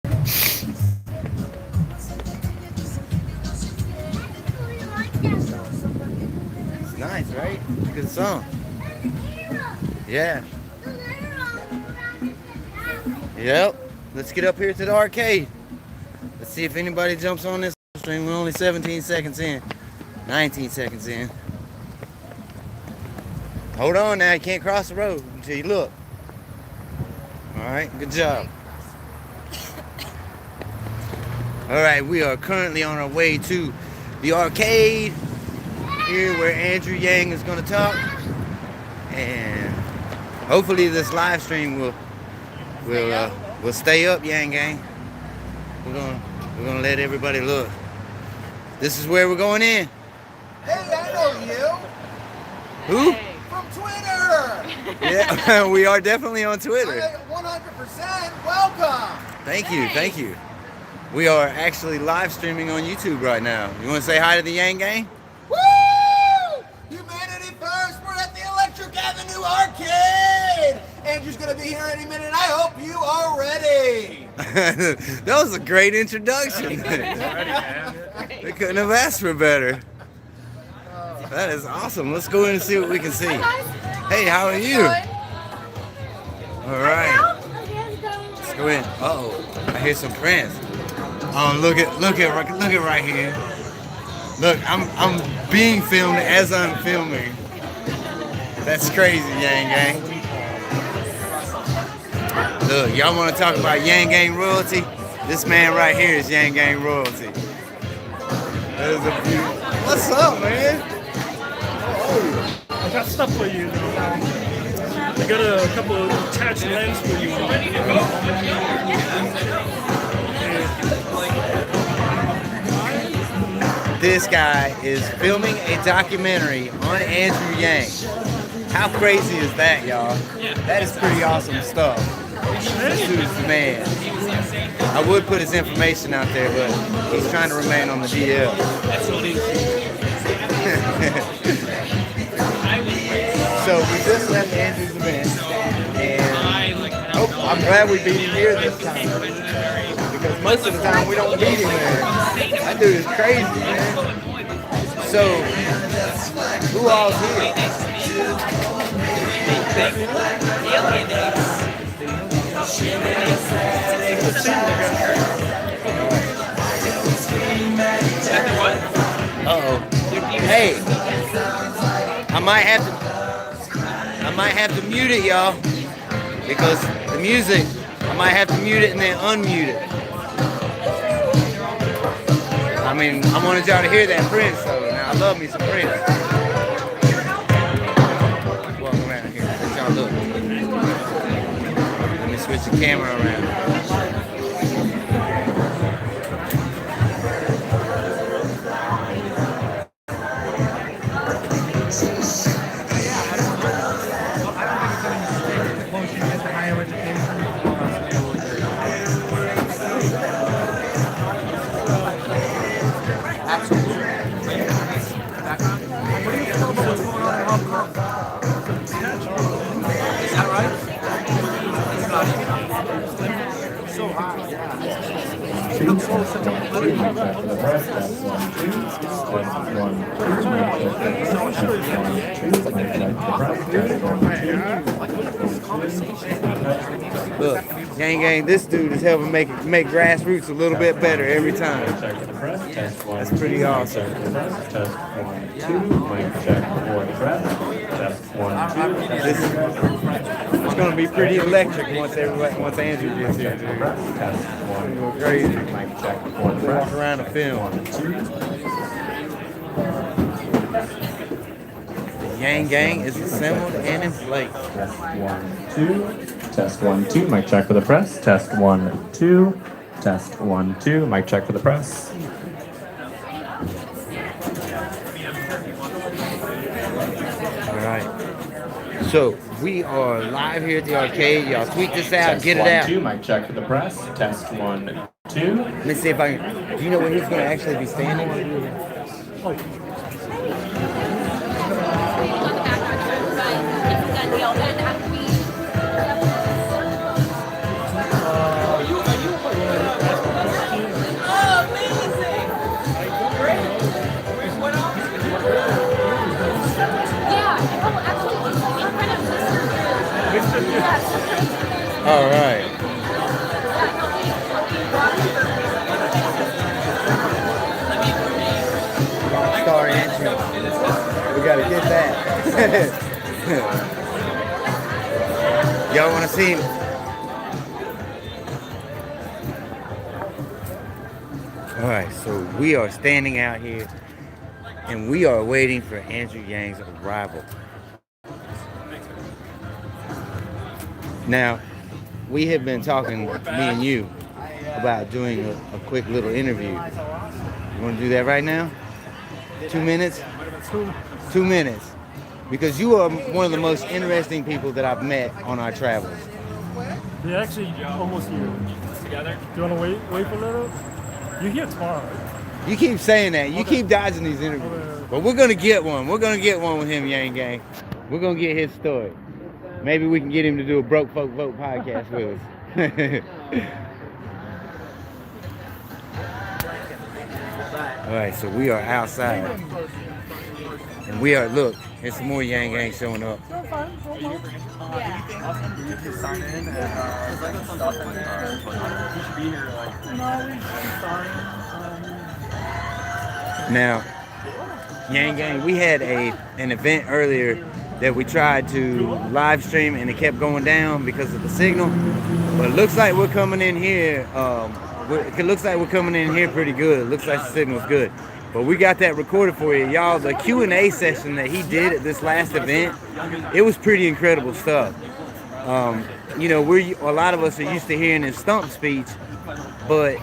It's nice, right? Good song. Yeah. Yep. Let's get up here to the arcade. Let's see if anybody jumps on this stream. We're only 17 seconds in. 19 seconds in. Hold on now. You can't cross the road until you look. Alright, good job. Alright, we are currently on our way to the arcade. Here where Andrew Yang is going to talk. And hopefully this live stream will stay up, Yang Gang. We're gonna let everybody look. This is where we're going in. Hey, I know you. Who? From Twitter. Yeah, we are definitely on Twitter. 100%. Welcome. Thank you. We are actually live streaming on YouTube right now. You want to say hi to the Yang Gang? Woo! Humanity first. We're at the Electric Avenue Arcade. Andrew's gonna be here any minute. I hope you are ready. That was a great introduction. They couldn't have asked for better. That is awesome. Let's go in and see what we can see. Hey, how are you? All right. Let's go in. Uh-oh, I hear some friends. Oh, look at right here. Look, I'm being filmed as I'm filming. That's crazy, Yang Gang. Look, y'all want to talk about Yang Gang royalty? This man right here is Yang Gang royalty. That is a beauty. What's up, man? I got stuff for you. I got a couple of attached lens for you. This guy is filming a documentary on Andrew Yang. How crazy is that, y'all? That is pretty awesome stuff. This dude's the man. I would put his information out there, but he's trying to remain on the DL. So we just left Andrew's event, and I'm glad we beat him here this time. Because most of the time we don't beat him there. That dude is crazy, man. So, who all's here? Uh-oh. Hey, I might have to mute it, y'all, because the music, I might have to mute it and then unmute it. I mean, I wanted y'all to hear that Prince, so now I love me some Prince. Walk around here, let y'all look. Let me switch the camera around. Look, Gang Gang, this dude is helping make Grassroots a little bit better every time. That's pretty awesome. It's going to be pretty electric once Andrew gets here, dude. It's go crazy. Walk around the film. The Yang Gang is assembled and in place. Test 1, 2. Mic check for the press. Test 1, 2. Test 1, 2. Mic check for the press. All right. So we are live here at the arcade. Y'all tweet this out, get it out. Test 1, 2. Mic check for the press. Test 1, 2. Let me see if I can. Do you know where he's going to actually be standing? All right. Star Andrew. We gotta get that. Y'all wanna see him? All right, so we are standing out here and we are waiting for Andrew Yang's arrival. Now, we have been talking, me and you, about doing a quick little interview. You want to do that right now? 2 minutes? 2 minutes. Because you are one of the most interesting people that I've met on our travels. Yeah, actually, almost here. Together? Do you want to wait for a little? You're here tomorrow, right? You keep saying that. You keep dodging these interviews. But we're going to get one. We're going to get one with him, Yang Gang. We're going to get his story. Maybe we can get him to do a Broke Folk Vote podcast with us. All right, so we are outside. And we are, look, there's some more Yang Gang showing up. Now, Yang Gang, we had an event earlier that we tried to live stream and it kept going down because of the signal. But it looks like we're coming in here. It looks like we're coming in here pretty good. It looks like the signal's good. But we got that recorded for you. Y'all, the Q&A session that he did at this last event, it was pretty incredible stuff. You know, a lot of us are used to hearing his stump speech, but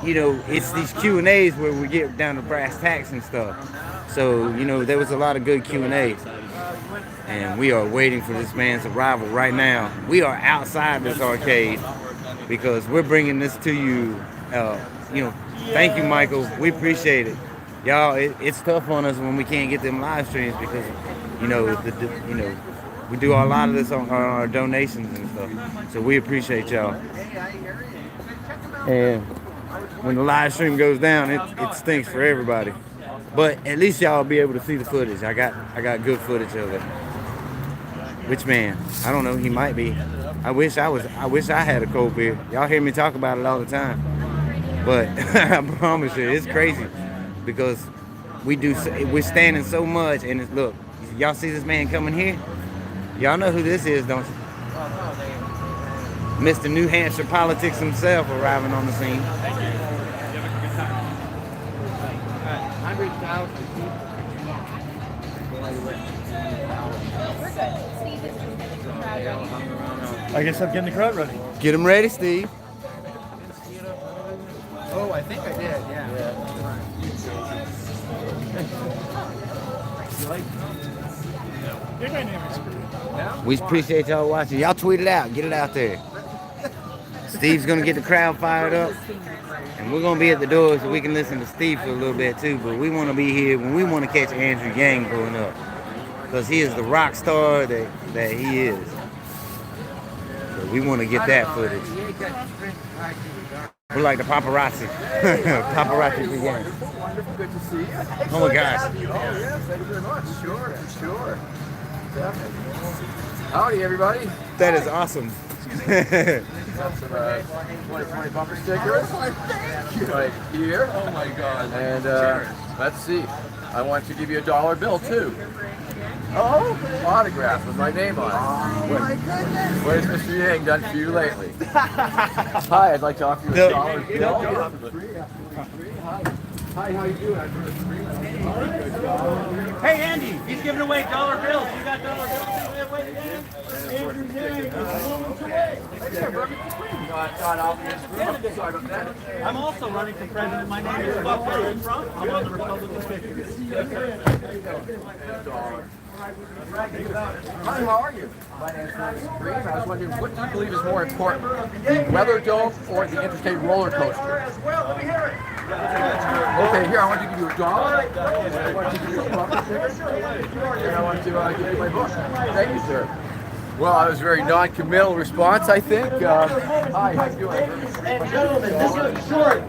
you know, it's these Q&As where we get down to brass tacks and stuff. So, you know, there was a lot of good Q&As. And we are waiting for this man's arrival right now. We are outside this arcade because we're bringing this to you. You know, thank you, Michael. We appreciate it. Y'all, it's tough on us when we can't get them live streams because, you know, we do a lot of this on our donations and stuff. So we appreciate y'all. And when the live stream goes down, it stinks for everybody. But at least y'all will be able to see the footage. I got good footage of it. Which man? I don't know. He might be. I wish I had a cold beer. Y'all hear me talk about it all the time. But I promise you, it's crazy because we're standing so much. And look, y'all see this man coming here? Y'all know who this is, don't you? Mr. New Hampshire politics himself arriving on the scene. 100,000 people. I guess I'm getting the crowd ready. Get him ready, Steve. Oh, I think I did, yeah. We appreciate y'all watching. Y'all tweet it out. Get it out there. Steve's going to get the crowd fired up. And we're going to be at the door so we can listen to Steve for a little bit too. But we want to be here when we want to catch Andrew Yang going up. Because he is the rock star that he is. So we want to get that footage. We're like the paparazzi. Paparazzi for Yang. Wonderful, good to see you. Oh my gosh. Oh, yes, thank you very much. Sure. Howdy, everybody. That is awesome. Got some 2020 bumper stickers right here. Oh my God! And let's see. I want to give you a $1 bill too. Oh, autograph with my name on it. Oh my goodness! What has Mr. Yang done for you lately? Hi, I'd like to offer you a $1 bill. Hi, how you doing? Hey Andy, he's giving away $1 bills. You got $1 bills to give away again? Andrew Yang is moments away. Sorry about that. I'm also running for president. My name is Buck. Where are you from? I'm on the Republican ticket. Hi, how are you? My name is Vermin Supreme. I was wondering, what do you believe is more important, the weather dome or the interstate roller coaster? Okay, here, I want to give you $1. I want to give you a bumper sticker. And I want to give you my book. Thank you, sir. Well, that was a very non-committal response, I think. Hi, how you doing? And gentlemen, this is short.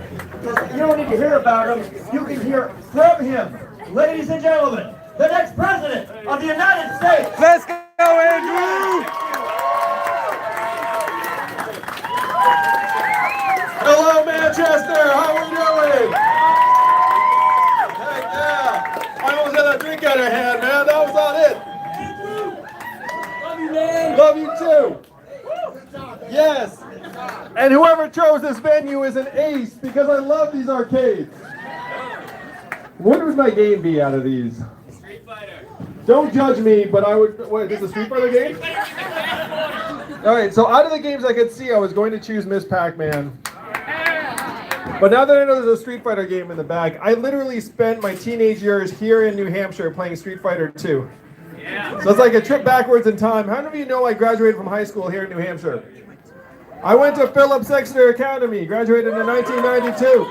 You don't need to hear about him. You can hear from him. Ladies and gentlemen, the next president of the United States. Let's go, Andrew! Chester, how are we doing? Heck yeah. I almost had that drink out of hand, man. That was not it. Love you, man. Love you too. Yes. And whoever chose this venue is an ace because I love these arcades. What would my game be out of these? Street Fighter. Don't judge me, but I would. Wait, this is a Street Fighter game? All right, so out of the games I could see, I was going to choose Miss Pac-Man. But now that I know there's a Street Fighter game in the back, I literally spent my teenage years here in New Hampshire playing Street Fighter 2. Yeah. So it's like a trip backwards in time. How many of you know I graduated from high school here in New Hampshire? I went to Phillips Exeter Academy, graduated in 1992.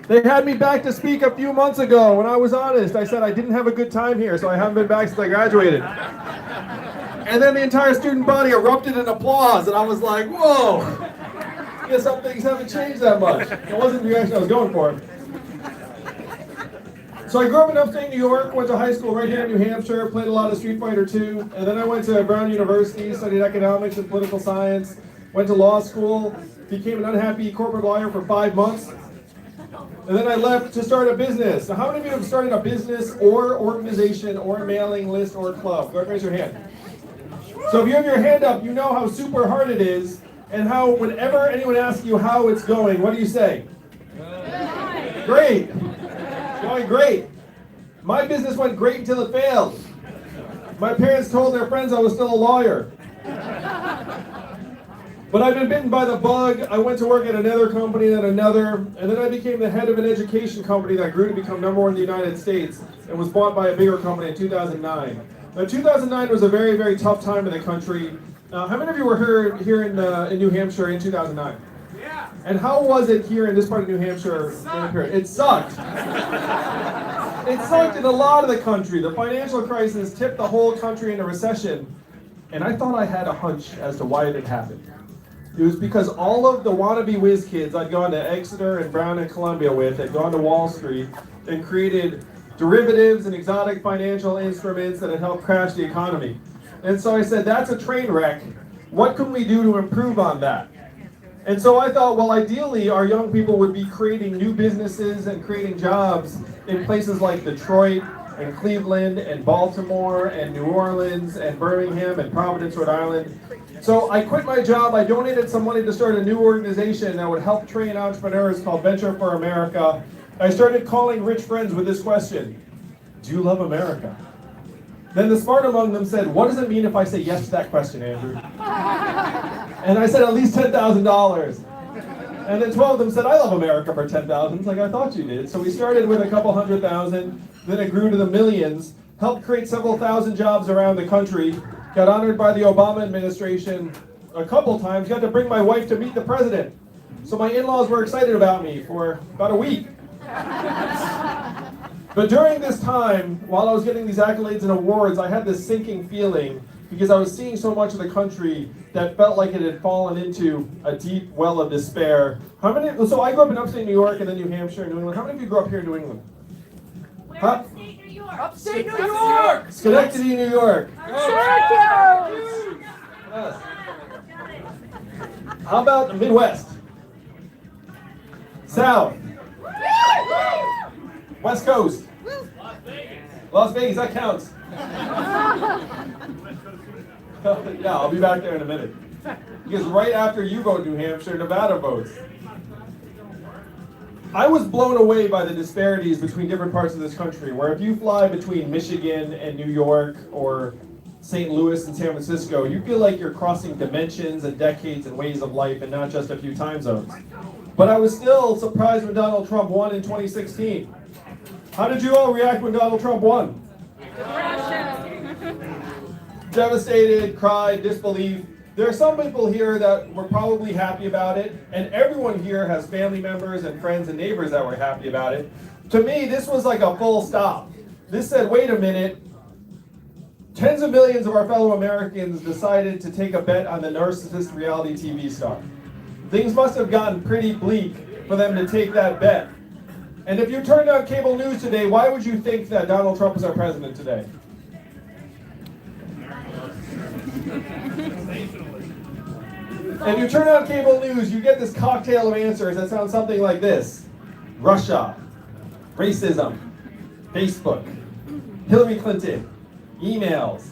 They had me back to speak a few months ago. When I was honest, I said I didn't have a good time here, so I haven't been back since I graduated. And then the entire student body erupted in applause, and I was like, whoa, I guess some things haven't changed that much. It wasn't the reaction I was going for. So I grew up in upstate New York, went to high school right here in New Hampshire, played a lot of Street Fighter 2, and then I went to Brown University, studied economics and political science, went to law school, became an unhappy corporate lawyer for 5 months, and then I left to start a business. Now, how many of you have started a business or organization or mailing list or club? Go ahead and raise your hand. So if you have your hand up, you know how super hard it is, and how whenever anyone asks you how it's going, what do you say? Great. Going great. My business went great until it failed. My parents told their friends I was still a lawyer. But I've been bitten by the bug. I went to work at another company, then another, and then I became the head of an education company that grew to become #1 in the United States and was bought by a bigger company in 2009. Now, 2009 was a very, very tough time in the country. How many of you were here in New Hampshire in 2009? Yeah. And how was it here in this part of New Hampshire? It sucked. It sucked in a lot of the country. The financial crisis tipped the whole country into recession. And I thought I had a hunch as to why it had happened. It was because all of the wannabe whiz kids I'd gone to Exeter and Brown and Columbia with had gone to Wall Street and created derivatives and exotic financial instruments that had helped crash the economy. And so I said, that's a train wreck. What can we do to improve on that? And so I thought, well, ideally, our young people would be creating new businesses and creating jobs in places like Detroit and Cleveland and Baltimore and New Orleans and Birmingham and Providence, Rhode Island. So I quit my job. I donated some money to start a new organization that would help train entrepreneurs called Venture for America. I started calling rich friends with this question: do you love America? Then the smart among them said, what does it mean if I say yes to that question, Andrew? And I said, at least $10,000. And then 12 of them said, I love America for $10,000. It's like, I thought you did. So we started with a couple $100,000, then it grew to the millions, helped create several thousand jobs around the country, got honored by the Obama administration a couple times, got to bring my wife to meet the president. So my in-laws were excited about me for about a week. But during this time, while I was getting these accolades and awards, I had this sinking feeling because I was seeing so much of the country that felt like it had fallen into a deep well of despair. So I grew up in upstate New York and then New Hampshire and New England. How many of you grew up here in New England? We're upstate New York. Upstate New York. Schenectady, New York. Syracuse. Yes. How about the Midwest? South. West Coast. Las Vegas, that counts. Yeah, I'll be back there in a minute. Because right after you vote New Hampshire, Nevada votes. I was blown away by the disparities between different parts of this country, where if you fly between Michigan and New York or St. Louis and San Francisco, you feel like you're crossing dimensions and decades and ways of life and not just a few time zones. But I was still surprised when Donald Trump won in 2016. How did you all react when Donald Trump won? Devastated, cried, disbelief. There are some people here that were probably happy about it, and everyone here has family members and friends and neighbors that were happy about it. To me, this was like a full stop. This said, wait a minute, tens of millions of our fellow Americans decided to take a bet on the narcissist reality TV star. Things must have gotten pretty bleak for them to take that bet. And if you turned on cable news today, why would you think that Donald Trump is our president today? If you turn on cable news, you get this cocktail of answers that sound something like this. Russia, racism, Facebook, Hillary Clinton, emails,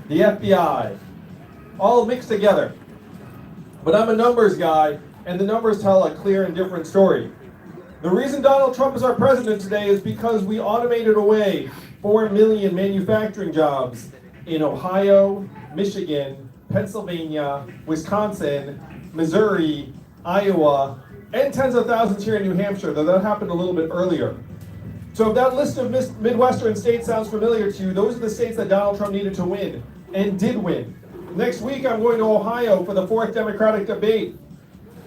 the FBI, all mixed together. But I'm a numbers guy, and the numbers tell a clear and different story. The reason Donald Trump is our president today is because we automated away 4 million manufacturing jobs in Ohio, Michigan, Pennsylvania, Wisconsin, Missouri, Iowa, and tens of thousands here in New Hampshire, though that happened a little bit earlier. So if that list of Midwestern states sounds familiar to you, those are the states that Donald Trump needed to win, and did win. Next week, I'm going to Ohio for the 4th Democratic debate,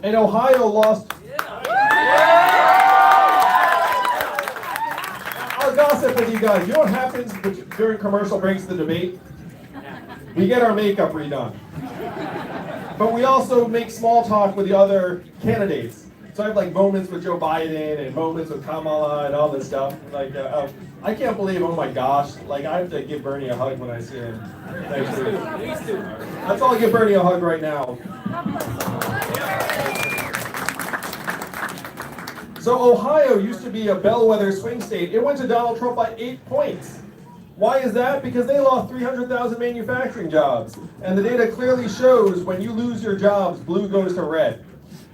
and Ohio lost. I'll gossip with you guys. You know what happens during commercial breaks of the debate? We get our makeup redone. But we also make small talk with the other candidates. So I have like moments with Joe Biden and moments with Kamala and all this stuff. Like, I can't believe, oh my gosh, like I have to give Bernie a hug when I see him next week. Let's all give Bernie a hug right now. So Ohio used to be a bellwether swing state. It went to Donald Trump by 8 points. Why is that? Because they lost 300,000 manufacturing jobs. And the data clearly shows when you lose your jobs, blue goes to red.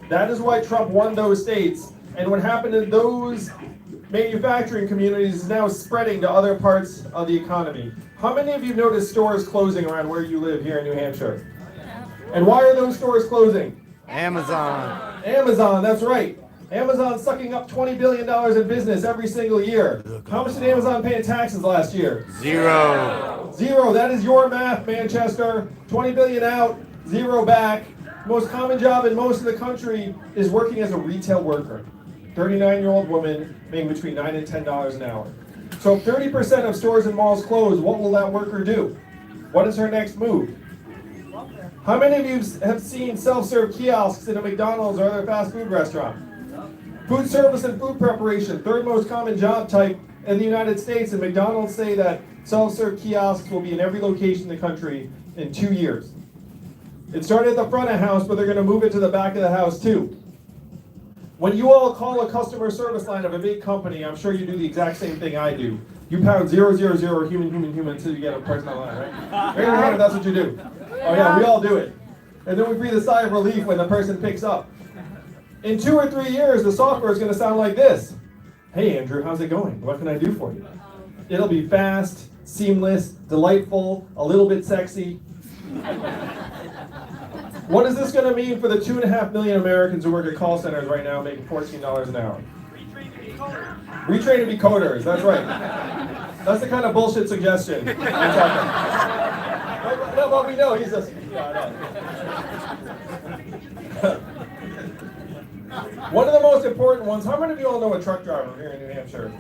That is why Trump won those states. And what happened in those manufacturing communities is now spreading to other parts of the economy. How many of you noticed stores closing around where you live here in New Hampshire? And why are those stores closing? Amazon. Amazon, that's right. Amazon's sucking up $20 billion in business every single year. How much did Amazon pay in taxes last year? Zero. Zero. That is your math, Manchester. 20 billion out, zero back. Most common job in most of the country is working as a retail worker. 39-year-old woman making between $9 and $10 an hour. So if 30% of stores and malls close, what will that worker do? What is her next move? How many of you have seen self-serve kiosks in a McDonald's or other fast food restaurant? Food service and food preparation, 3rd most common job type in the United States, and McDonald's say that self-serve kiosks will be in every location in the country in 2 years. It started at the front of the house, but they're going to move it to the back of the house too. When you all call a customer service line of a big company, I'm sure you do the exact same thing I do. You pound 000 human until you get a person on the line, right? Raise your hand if that's what you do. Oh yeah, we all do it. And then we breathe a sigh of relief when the person picks up. In 2 or 3 years, the software is going to sound like this. Hey Andrew, how's it going? What can I do for you? It'll be fast, seamless, delightful, a little bit sexy. What is this going to mean for the 2.5 million Americans who work at call centers right now making $14 an hour? Retrain to be coders, that's right. That's the kind of bullshit suggestion I'm talking. No, but we know he's just... One of the most important ones, how many of you all know a truck driver here in New Hampshire?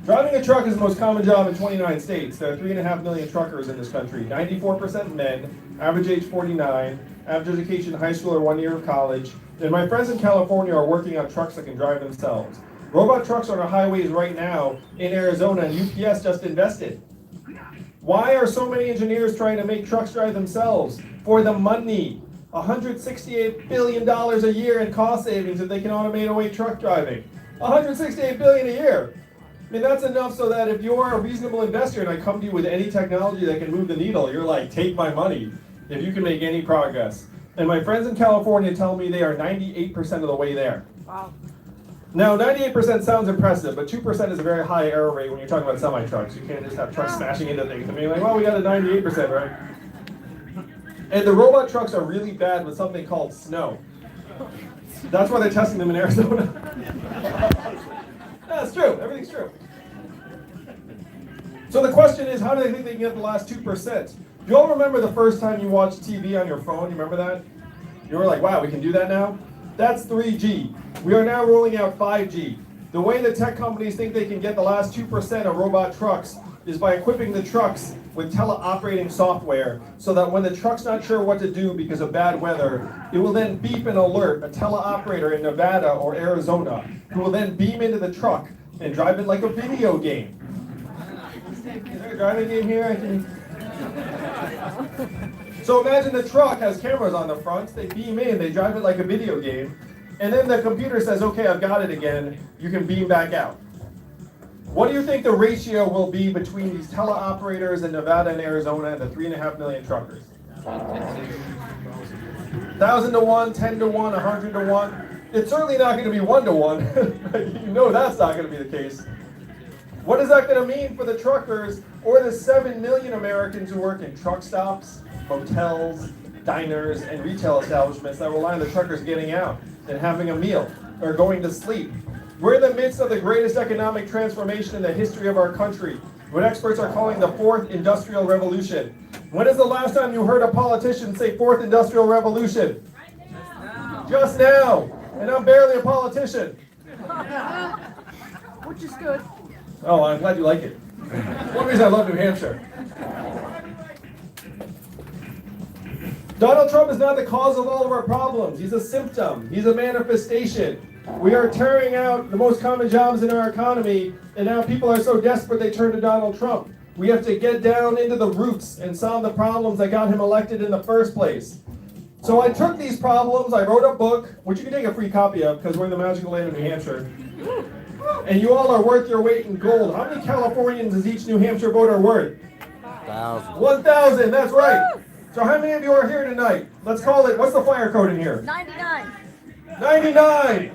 Driving a truck is the most common job in 29 states. There are 3.5 million truckers in this country, 94% men, average age 49, average education high school or 1 year of college. And my friends in California are working on trucks that can drive themselves. Robot trucks are on our highways right now in Arizona, and UPS just invested. Why are so many engineers trying to make trucks drive themselves? For the money. $168 billion a year in cost savings if they can automate away truck driving. $168 billion a year. I mean, that's enough so that if you're a reasonable investor and I come to you with any technology that can move the needle, you're like, take my money if you can make any progress. And my friends in California tell me they are 98% of the way there. Wow. Now, 98% sounds impressive, but 2% is a very high error rate when you're talking about semi-trucks. You can't just have trucks smashing into things and being like, well, we got a 98%, right? And the robot trucks are really bad with something called snow. That's why they're testing them in Arizona. That's true. Everything's true. So the question is, how do they think they can get the last 2%? Do you all remember the first time you watched TV on your phone? You remember that? You were like, wow, we can do that now? That's 3G. We are now rolling out 5G. The way the tech companies think they can get the last 2% of robot trucks is by equipping the trucks with teleoperating software so that when the truck's not sure what to do because of bad weather, it will then beep and alert a teleoperator in Nevada or Arizona who will then beam into the truck and drive it like a video game. Is there a driving game here? So imagine the truck has cameras on the front, they beam in, they drive it like a video game, and then the computer says, okay, I've got it again, you can beam back out. What do you think the ratio will be between these teleoperators in Nevada and Arizona and the 3.5 million truckers? 1,000 to 1, 10 to 1, 100 to 1. It's certainly not going to be 1 to 1. You know that's not going to be the case. What is that going to mean for the truckers or the 7 million Americans who work in truck stops, hotels, diners, and retail establishments that rely on the truckers getting out and having a meal or going to sleep? We're in the midst of the greatest economic transformation in the history of our country, what experts are calling the fourth industrial revolution. When is the last time you heard a politician say fourth industrial revolution? Just now. And I'm barely a politician. Which is good. Oh, I'm glad you like it. One reason I love New Hampshire. Donald Trump is not the cause of all of our problems. He's a symptom. He's a manifestation. We are tearing out the most common jobs in our economy, and now people are so desperate they turn to Donald Trump. We have to get down into the roots and solve the problems that got him elected in the first place. So I took these problems, I wrote a book, which you can take a free copy of because we're in the magical land of New Hampshire. And you all are worth your weight in gold. How many Californians is each New Hampshire voter worth? 1,000. 1,000, that's right. So how many of you are here tonight? Let's call it, what's the fire code in here? 99. 99!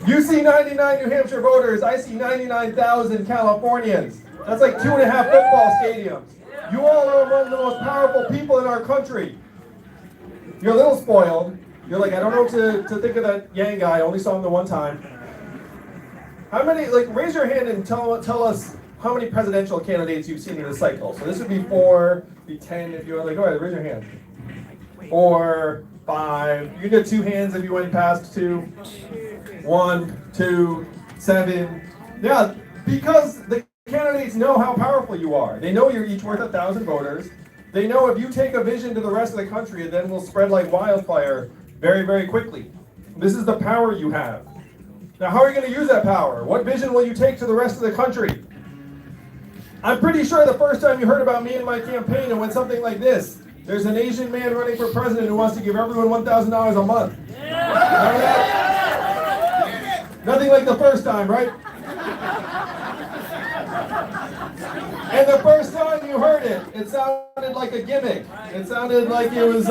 You see 99 New Hampshire voters, I see 99,000 Californians. That's like 2.5 football stadiums. You all are among the most powerful people in our country. You're a little spoiled. You're like, I don't know what to think of that Yang guy. I only saw him the one time. How many, raise your hand and tell us how many presidential candidates you've seen in this cycle. So this would be 4, be 10 if you want. Go ahead, raise your hand. 4, 5. You can get 2 hands if you went past 2. 1, 2, 7. Yeah, because the candidates know how powerful you are. They know you're each worth 1,000 voters. They know if you take a vision to the rest of the country, it then will spread like wildfire very, very quickly. This is the power you have. Now, how are you going to use that power? What vision will you take to the rest of the country? I'm pretty sure the first time you heard about me and my campaign, it went something like this. There's an Asian man running for president who wants to give everyone $1,000 a month. Yeah. Nothing like the first time, right? And the first time you heard it, it sounded like a gimmick. It sounded like it was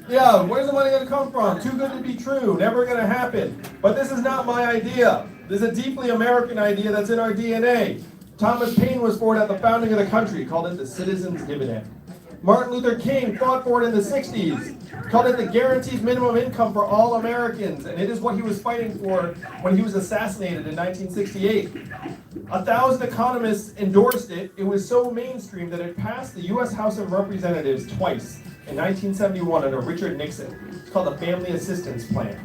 yeah, where's the money going to come from? Too good to be true, never going to happen. But this is not my idea. This is a deeply American idea that's in our DNA. Thomas Paine was for it at the founding of the country, called it the citizen's dividend. Martin Luther King fought for it in the 60s, called it the guaranteed minimum income for all Americans, and it is what he was fighting for when he was assassinated in 1968. 1,000 economists endorsed it. It was so mainstream that it passed the U.S. House of Representatives twice in 1971 under Richard Nixon. It's called the Family Assistance Plan.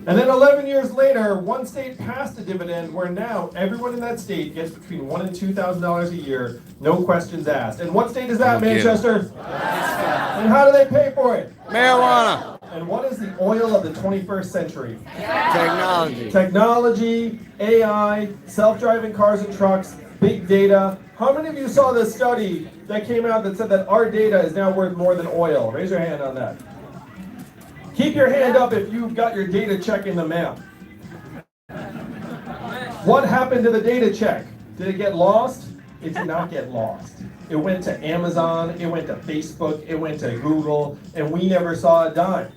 And then 11 years later, one state passed a dividend where now everyone in that state gets between $1,000 and $2,000 a year, no questions asked. And what state is that, Manchester? And how do they pay for it? Marijuana. And what is the oil of the 21st century? Technology. Technology, AI, self-driving cars and trucks, big data. How many of you saw this study that came out that said that our data is now worth more than oil? Raise your hand on that. Keep your hand up if you've got your data check in the mail. What happened to the data check? Did it get lost? It did not get lost. It went to Amazon, it went to Facebook, it went to Google, and we never saw a dime.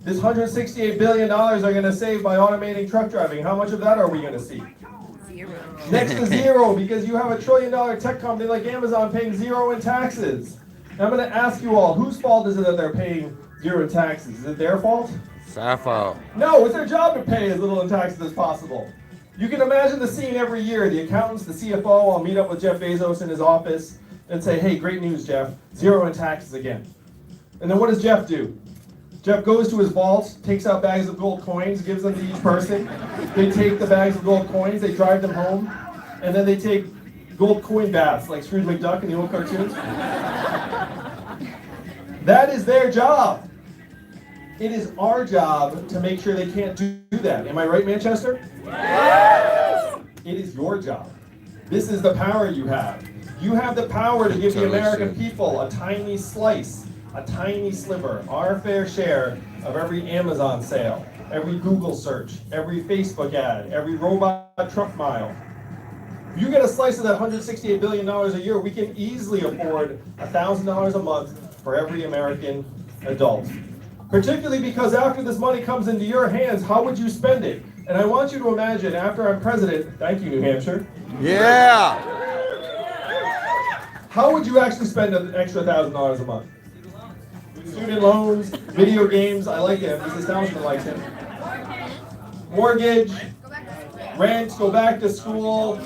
This $168 billion are going to save by automating truck driving. How much of that are we going to see? Zero. Next to zero, because you have a $1 trillion tech company like Amazon paying zero in taxes. Now I'm going to ask you all, whose fault is it that they're paying zero in taxes? Is it their fault? It's our fault. No, it's their job to pay as little in taxes as possible. You can imagine the scene every year. The accountants, the CFO, will meet up with Jeff Bezos in his office and say, hey, great news, Jeff, zero in taxes again. And then what does Jeff do? Jeff goes to his vault, takes out bags of gold coins, gives them to each person. They take the bags of gold coins, they drive them home, and then they take gold coin baths like Scrooge McDuck in the old cartoons. That is their job. It is our job to make sure they can't do that. Am I right, Manchester? Yes! It is your job. This is the power you have. You have the power to give the Totally American should. people a tiny slice, a tiny sliver, our fair share of every Amazon sale, every Google search, every Facebook ad, every robot truck mile. If you get a slice of that $168 billion a year, we can easily afford $1,000 a month for every American adult. Particularly because after this money comes into your hands, how would you spend it? And I want you to imagine, after I'm president, thank you, New Hampshire, Yeah. how would you actually spend an extra $1,000 a month? Student loans, video games, I like it, this establishment likes it. Mortgage, rent, go back to school,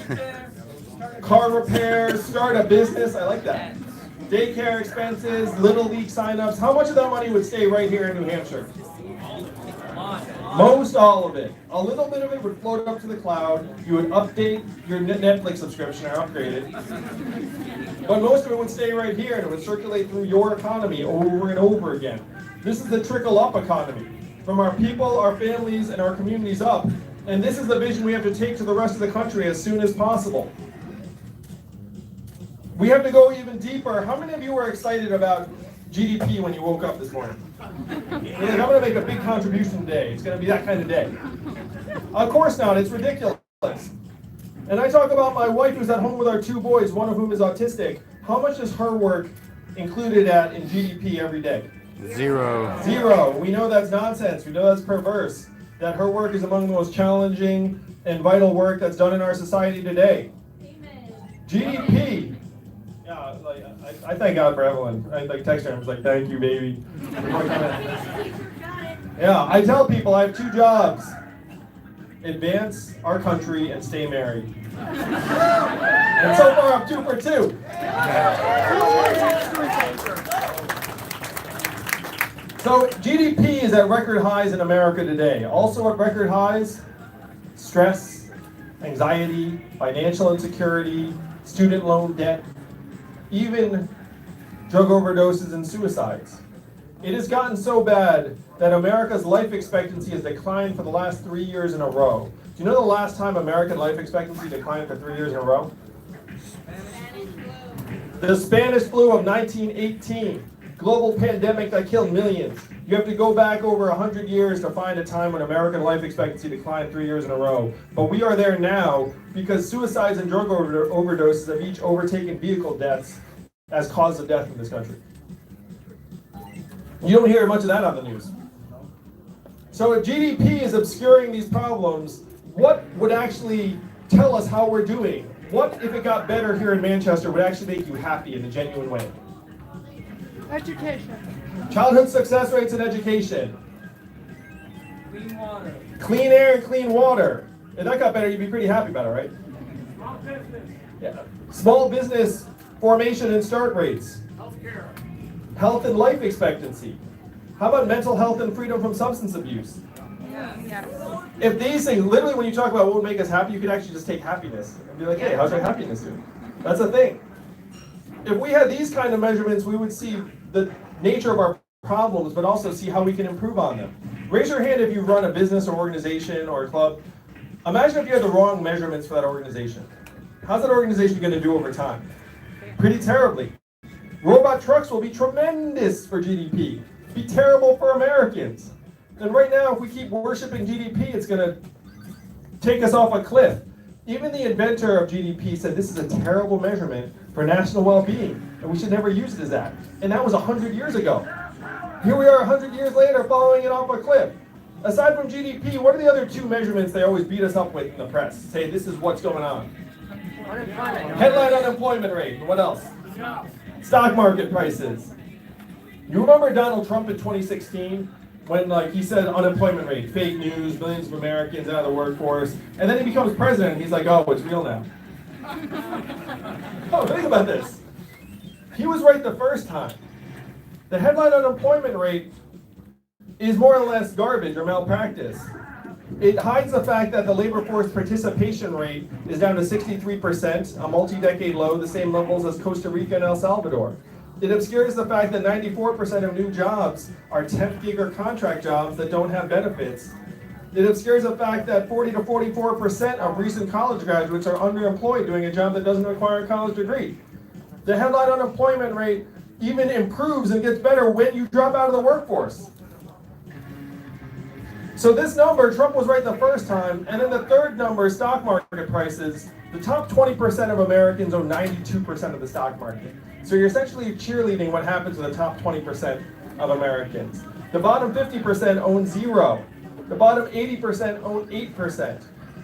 car repairs, start a business, I like that. Daycare expenses, Little League signups, how much of that money would stay right here in New Hampshire? Most all of it. A little bit of it would float up to the cloud. You would update your Netflix subscription or upgrade it. But most of it would stay right here and it would circulate through your economy over and over again. This is the trickle-up economy. From our people, our families, and our communities up. And this is the vision we have to take to the rest of the country as soon as possible. We have to go even deeper. How many of you were excited about GDP when you woke up this morning? You're like, I'm going to make a big contribution today. It's going to be that kind of day. Of course not. It's ridiculous. And I talk about my wife who's at home with our 2 boys, one of whom is autistic. How much is her work included in GDP every day? 0. 0. We know that's nonsense. We know that's perverse. That her work is among the most challenging and vital work that's done in our society today. GDP. Yeah, like I thank God for Evelyn. I like text her and was like, "Thank you, baby." Yeah, I tell people I have 2 jobs: advance our country and stay married. And so far, I'm 2 for 2. So GDP is at record highs in America today. Also at record highs, stress, anxiety, financial insecurity, student loan debt, even drug overdoses and suicides. It has gotten so bad that America's life expectancy has declined for the last 3 years in a row. Do you know the last time American life expectancy declined for 3 years in a row? The Spanish flu of 1918, global pandemic that killed millions. You have to go back over 100 years to find a time when American life expectancy declined 3 years in a row. But we are there now because suicides and drug overdoses have each overtaken vehicle deaths as cause of death in this country. You don't hear much of that on the news. So if GDP is obscuring these problems, what would actually tell us how we're doing? What, if it got better here in Manchester, would actually make you happy in a genuine way? Education. Childhood success rates in education. Clean water. Clean air and clean water. If that got better, you'd be pretty happy about it, right? Small business. Yeah. Small business formation and start rates. Healthcare. Health and life expectancy. How about mental health and freedom from substance abuse? Yes. If these things, literally when you talk about what would make us happy, you could actually just take happiness and be like, hey, how's your happiness doing? That's a thing. If we had these kind of measurements, we would see the nature of our problems, but also see how we can improve on them. Raise your hand if you run a business or organization or a club. Imagine if you had the wrong measurements for that organization. How's that organization going to do over time? Pretty terribly. Robot trucks will be tremendous for GDP. Be terrible for Americans. And right now, if we keep worshiping GDP, it's going to take us off a cliff. Even the inventor of GDP said this is a terrible measurement for national well-being, and we should never use it as that. And that was 100 years ago. Here we are 100 years later following it off a cliff. Aside from GDP, what are the other 2 measurements they always beat us up with in the press? Say this is what's going on. Headline unemployment rate. What else? Stock market prices. You remember Donald Trump in 2016 when he said unemployment rate, fake news, millions of Americans out of the workforce, and then he becomes president and he's like, oh, it's real now. Oh, think about this. He was right the first time. The headline unemployment rate is more or less garbage or malpractice. It hides the fact that the labor force participation rate is down to 63%, a multi-decade low, the same levels as Costa Rica and El Salvador. It obscures the fact that 94% of new jobs are temp gig or contract jobs that don't have benefits. It obscures the fact that 40 to 44% of recent college graduates are underemployed doing a job that doesn't require a college degree. The headline unemployment rate even improves and gets better when you drop out of the workforce. So this number, Trump was right the first time, and then the third number, stock market prices, the top 20% of Americans own 92% of the stock market. So you're essentially cheerleading what happens to the top 20% of Americans. The bottom 50% own 0. The bottom 80% own 8%.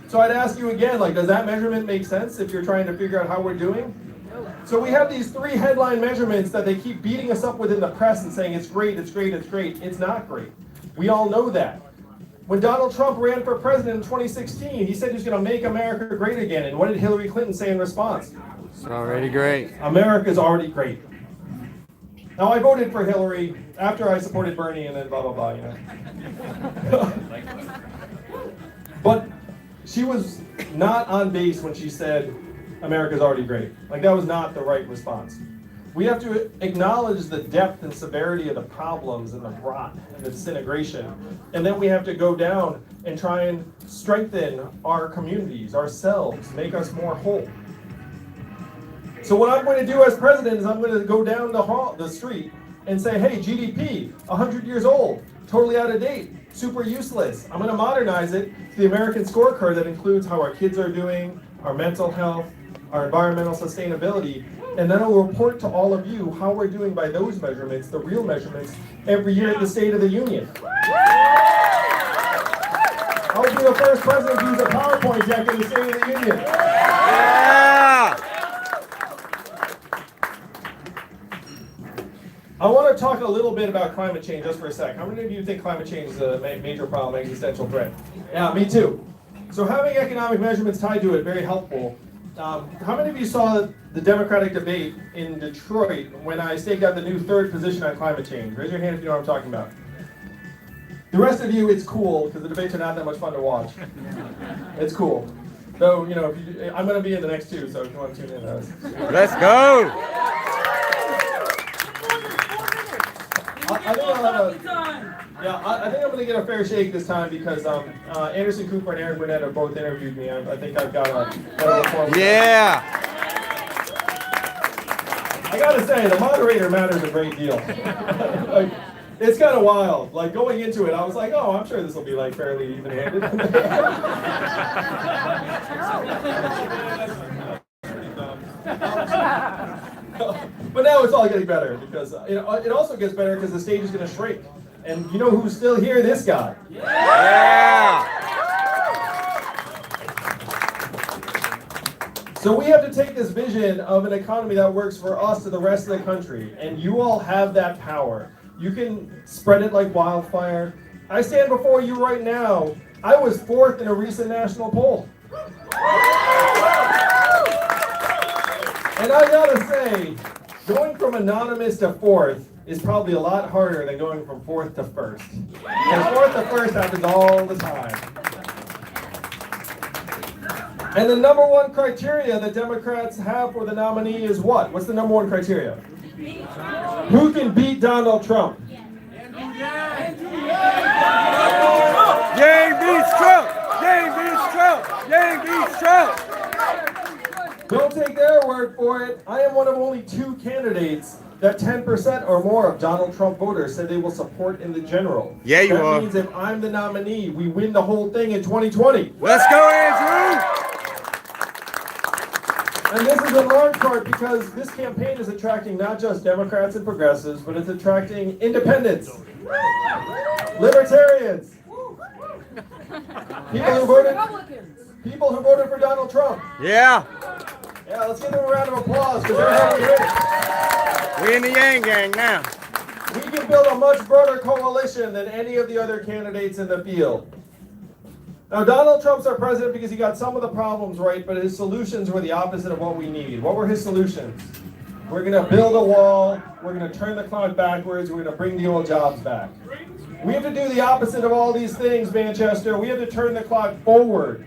So I'd ask you again, like, does that measurement make sense if you're trying to figure out how we're doing? So we have these 3 headline measurements that they keep beating us up with in the press and saying it's great, it's great, it's great. It's not great. We all know that. When Donald Trump ran for president in 2016, he said he was going to make America great again. And what did Hillary Clinton say in response? It's already great. America's already great. Now, I voted for Hillary after I supported Bernie and then blah, blah, blah, you know. But she was not on base when she said America's already great. Like, that was not the right response. We have to acknowledge the depth and severity of the problems and the rot and the disintegration. And then we have to go down and try and strengthen our communities, ourselves, make us more whole. So what I'm going to do as president is I'm going to go down the street and say, hey, GDP, 100 years old, totally out of date, super useless. I'm going to modernize it to the American scorecard that includes how our kids are doing, our mental health, our environmental sustainability, and then I'll report to all of you how we're doing by those measurements, the real measurements, every year at the State of the Union. I'll be the first president to use a PowerPoint deck in the State of the Union. Yeah! I want to talk a little bit about climate change just for a sec. How many of you think climate change is a major problem, existential threat? Yeah, me too. So having economic measurements tied to it, very helpful. How many of you saw the Democratic debate in Detroit when I staked out the new 3rd position on climate change? Raise your hand if you know what I'm talking about. The rest of you, it's cool, because the debates are not that much fun to watch. It's cool. Though, you know, I'm going to be in the next 2, so if you want to tune in. Let's go! I think I'm going to get a fair shake this time because Anderson Cooper and Aaron Burnett have both interviewed me. I think I've got a reform. Yeah! I got to say, the moderator matters a great deal. Like, it's kind of wild. Like, going into it, I was like, oh, I'm sure this will be like fairly even-handed. But now it's all getting better because it also gets better because the stage is going to shrink. And you know who's still here? This guy. Yeah! So we have to take this vision of an economy that works for us to the rest of the country. And you all have that power. You can spread it like wildfire. I stand before you right now. I was 4th in a recent national poll. And I gotta say, going from anonymous to 4th is probably a lot harder than going from 4th to 1st. And 4th to 1st happens all the time. And the number 1 criteria that Democrats have for the nominee is what? What's the number 1 criteria? Who can beat Donald Trump? Yang beats Trump! Yang beats Trump! Yang beats Trump! Don't take their word for it. I am one of only 2 candidates that 10% or more of Donald Trump voters said they will support in the general. Yeah, you are. That means if I'm the nominee, we win the whole thing in 2020. Let's go, Andrew! And this is in large part because this campaign is attracting not just Democrats and progressives, but it's attracting independents, libertarians, people who voted for Donald Trump. Yeah! Yeah, let's give them a round of applause because they're having it. We in the Yang Gang now. We can build a much broader coalition than any of the other candidates in the field. Now, Donald Trump's our president because he got some of the problems right, but his solutions were the opposite of what we need. What were his solutions? We're going to build a wall. We're going to turn the clock backwards. We're going to bring the old jobs back. We have to do the opposite of all these things, Manchester. We have to turn the clock forward.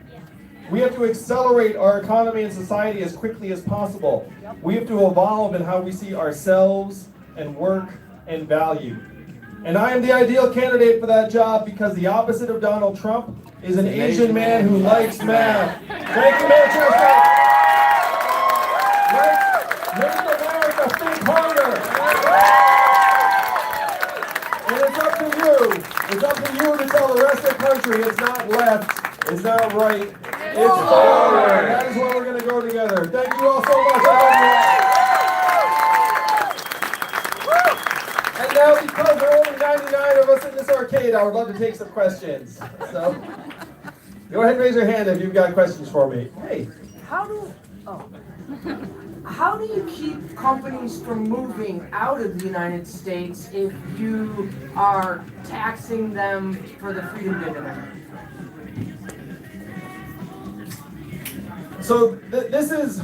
We have to accelerate our economy and society as quickly as possible. We have to evolve in how we see ourselves and work and value. And I am the ideal candidate for that job because the opposite of Donald Trump is an Asian man who likes math. Thank you, Manchester. Make country. It's not left. It's not right. It's forward. That is where we're going to go together. Thank you all so much. And now, because there are only 99 of us in this arcade, I would love to take some questions. So, go ahead and raise your hand if you've got questions for me. Hey. How do you keep companies from moving out of the United States if you are taxing them for the freedom dividend? So this is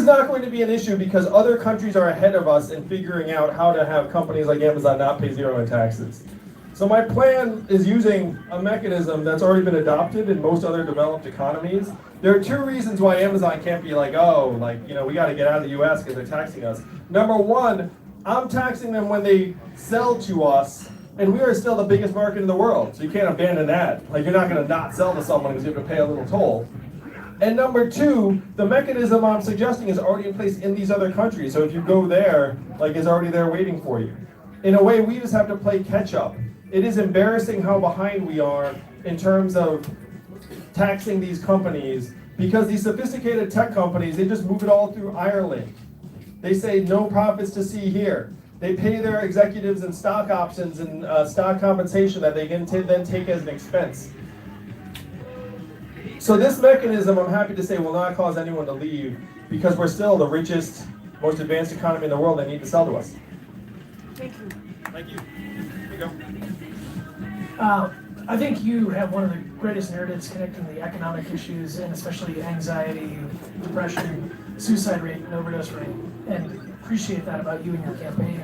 not going to be an issue because other countries are ahead of us in figuring out how to have companies like Amazon not pay zero in taxes. So my plan is using a mechanism that's already been adopted in most other developed economies. There are two reasons why Amazon can't be like, oh, like, you know, we got to get out of the U.S. because they're taxing us. Number one, I'm taxing them when they sell to us, and we are still the biggest market in the world. So you can't abandon that. Like, you're not going to not sell to someone who's going to pay a little toll. And number two, the mechanism I'm suggesting is already in place in these other countries. So if you go there, like, it's already there waiting for you. In a way, we just have to play catch up. It is embarrassing how behind we are in terms of taxing these companies because these sophisticated tech companies, they just move it all through Ireland. They say no profits to see here. They pay their executives in stock options and stock compensation that they can then take as an expense. So this mechanism, I'm happy to say, will not cause anyone to leave because we're still the richest, most advanced economy in the world. They need to sell to us. Thank you. Thank you. Here you go. I think you have one of the greatest narratives connecting the economic issues and especially anxiety, depression, suicide rate, and overdose rate, and appreciate that about you and your campaign.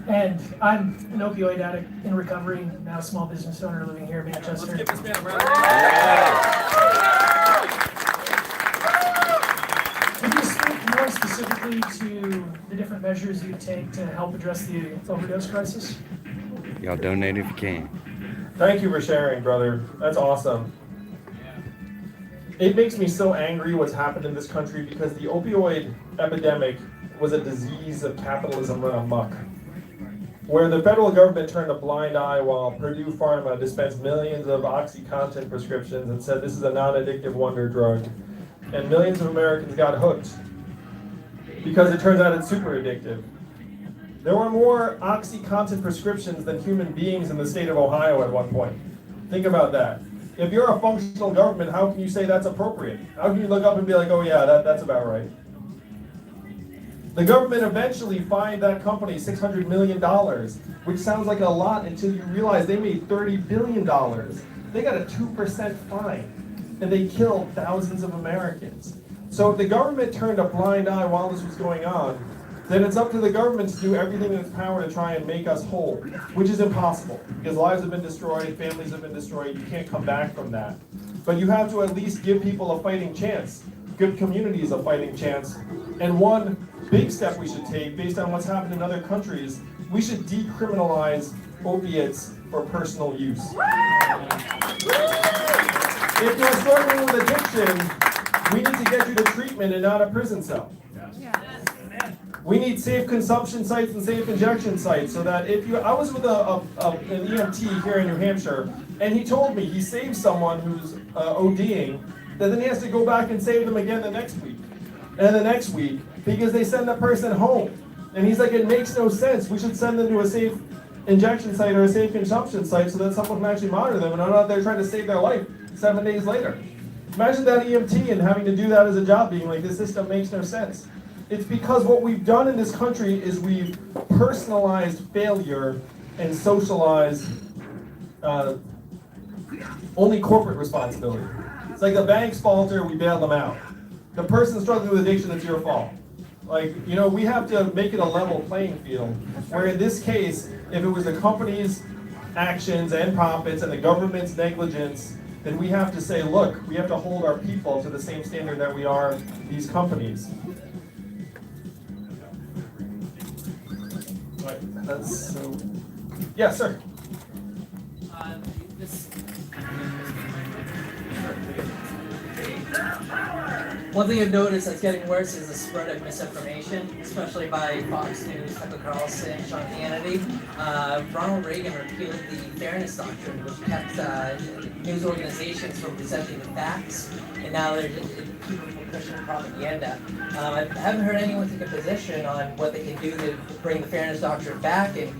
And I'm an opioid addict in recovery, now a small business owner living here in Manchester. Let's give this man a round of applause. Could you speak more specifically to the different measures you take to help address the overdose crisis? Y'all donate if you can. Thank you for sharing, brother. That's awesome. It makes me so angry what's happened in this country because the opioid epidemic was a disease of capitalism run amok, where the federal government turned a blind eye while Purdue Pharma dispensed millions of OxyContin prescriptions and said this is a non-addictive wonder drug. And millions of Americans got hooked because it turns out it's super addictive. There were more OxyContin prescriptions than human beings in the state of Ohio at one point. Think about that. If you're a functional government, how can you say that's appropriate? How can you look up and be like, oh yeah, that's about right? The government eventually fined that company $600 million, which sounds like a lot until you realize they made $30 billion. They got a 2% fine, and they killed thousands of Americans. So if the government turned a blind eye while this was going on, then it's up to the government to do everything in its power to try and make us whole, which is impossible, because lives have been destroyed, families have been destroyed, you can't come back from that. But you have to at least give people a fighting chance, give communities a fighting chance, and one big step we should take, based on what's happened in other countries, we should decriminalize opiates for personal use. If you're struggling with addiction, we need to get you to treatment and not a prison cell. We need safe consumption sites and safe injection sites so that if you, I was with an EMT here in New Hampshire, and he told me he saved someone who's ODing, that then he has to go back and save them again the next week, and the next week, because they send that person home. And he's like, it makes no sense. We should send them to a safe injection site or a safe consumption site so that someone can actually monitor them and not out there trying to save their life 7 days later. Imagine that EMT and having to do that as a job, being like, this system makes no sense. It's because what we've done in this country is we've personalized failure and socialized only corporate responsibility. It's like the banks falter, we bail them out. The person struggling with addiction, it's your fault. Like, you know, we have to make it a level playing field, where in this case, if it was the company's actions and profits and the government's negligence, then we have to say, look, we have to hold our people to the same standard that we are these companies. Right, that's so... Yeah, sir. This One thing I've noticed that's getting worse is the spread of misinformation, especially by Fox News, Tucker Carlson, Sean Hannity. Ronald Reagan repealed the Fairness Doctrine, which kept news organizations from presenting the facts, and now they're just people pushing propaganda. I haven't heard anyone take a position on what they can do to bring the Fairness Doctrine back and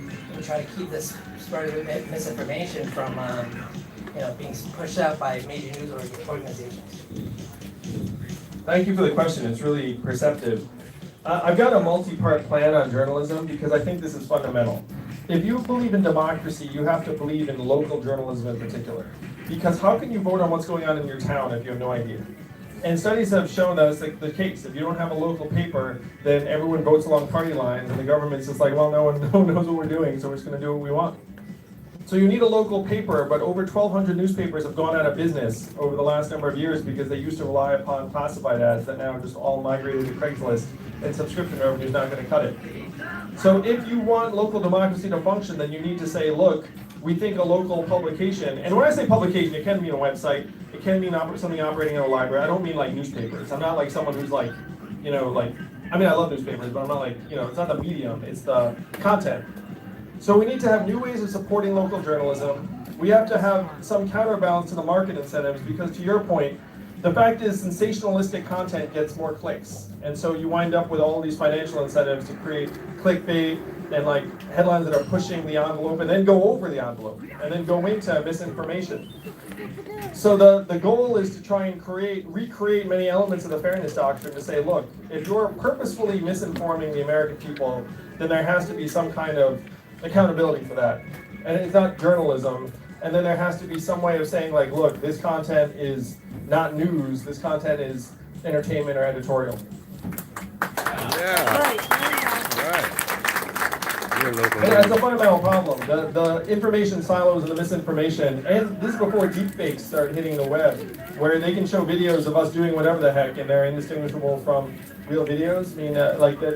try to keep this spread of misinformation from being pushed out by major news organizations. Thank you for the question. It's really perceptive. I've got a multi-part plan on journalism because I think this is fundamental. If you believe in democracy, you have to believe in local journalism in particular. Because how can you vote on what's going on in your town if you have no idea? And studies have shown that it's the case. If you don't have a local paper, then everyone votes along party lines, and the government's just like, well, no one knows what we're doing, so we're just going to do what we want. So you need a local paper, but over 1,200 newspapers have gone out of business over the last number of years because they used to rely upon classified ads that now just all migrated to Craigslist, and subscription revenue is not going to cut it. So if you want local democracy to function, then you need to say, look, we think a local publication, and when I say publication, it can mean a website, it can mean something operating in a library. I don't mean like newspapers. I'm not like someone who's like, I love newspapers, but I'm not like, it's not the medium, it's the content. So we need to have new ways of supporting local journalism. We have to have some counterbalance to the market incentives because, to your point, the fact is sensationalistic content gets more clicks. And so you wind up with all these financial incentives to create clickbait and like headlines that are pushing the envelope and then go over the envelope and then go into misinformation. So the goal is to try and recreate many elements of the Fairness Doctrine to say, look, if you're purposefully misinforming the American people, then there has to be some kind of accountability for that. And it's not journalism. And then there has to be some way of saying, like, look, this content is not news, this content is entertainment or editorial. Yeah. Right. And that's a fundamental problem. The information silos and the misinformation, and this is before deepfakes start hitting the web, where they can show videos of us doing whatever the heck, and they're indistinguishable from real videos. I mean,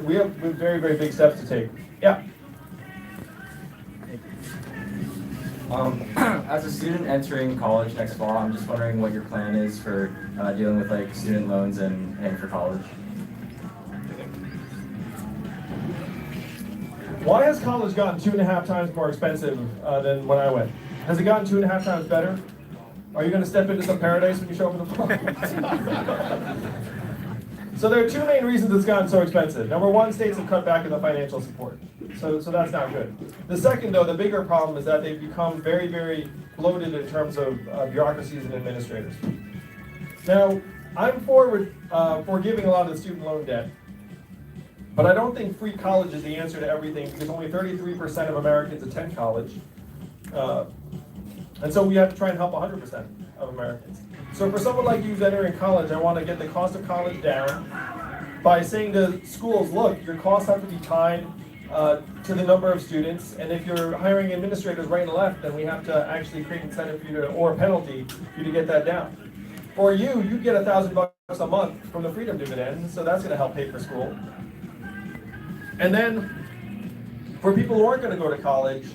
we have very, very big steps to take. Yeah. As a student entering college next fall, I'm just wondering what your plan is for dealing with like student loans and for college. Why has college gotten 2.5 times more expensive than when I went? Has it gotten 2.5 times better? Are you going to step into some paradise when you show up in the fall? So there are two main reasons it's gotten so expensive. Number one, states have cut back on the financial support. So that's not good. The second, though, the bigger problem is that they've become very, very bloated in terms of bureaucracies and administrators. Now, I'm for forgiving a lot of the student loan debt, but I don't think free college is the answer to everything because only 33% of Americans attend college. And so we have to try and help 100% of Americans. So for someone like you who's entering college, I want to get the cost of college down by saying to schools, look, your costs have to be tied to the number of students, and if you're hiring administrators right and left, then we have to actually create incentive for you to, or a penalty for you to get that down. For you get $1,000 a month from the freedom dividend, so that's going to help pay for school. And then for people who aren't going to go to college,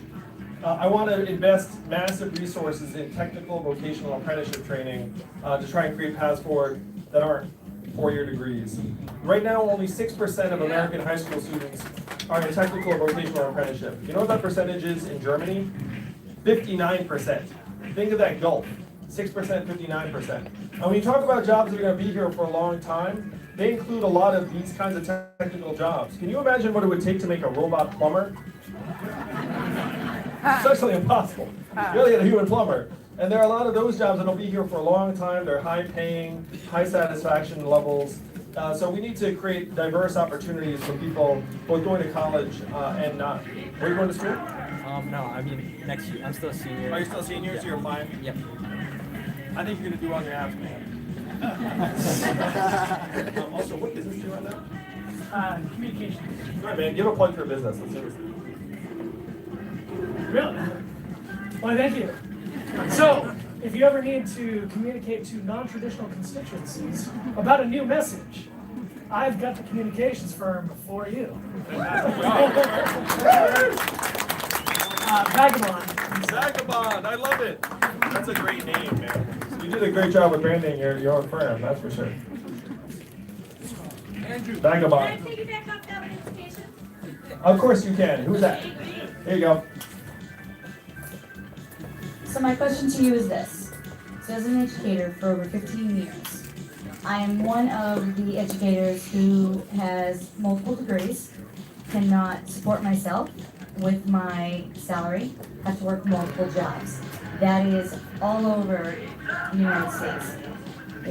I want to invest massive resources in technical vocational apprenticeship training to try and create paths forward that aren't 4-year degrees. Right now, only 6% of American high school students are in technical or vocational apprenticeship. You know what that percentage is in Germany? 59%. Think of that gulf. 6%, 59%. And when you talk about jobs that are going to be here for a long time, they include a lot of these kinds of technical jobs. Can you imagine what it would take to make a robot plumber? It's actually impossible. You really get a human plumber. And there are a lot of those jobs that will be here for a long time. They're high paying, high satisfaction levels. So we need to create diverse opportunities for people both going to college and not. Are you going to school? No, I mean next year. I'm still a senior. Are you still a senior? Yeah. So you're applying? Yep. I think you're going to do on your apps, man. Also, what business do you run now? Communication. All right, man. Give a plug for a business. Let's see. Really? Well, thank you. So, if you ever need to communicate to non-traditional constituencies about a new message, I've got the communications firm for you. Vagabond. Vagabond, I love it. That's a great name, man. You did a great job with branding your own firm, that's for sure. Vagabond. Of course you can. Who's that? Here you go. So my question to you is this. So as an educator for over 15 years, I am one of the educators who has multiple degrees, cannot support myself with my salary, have to work multiple jobs. That is all over the United States.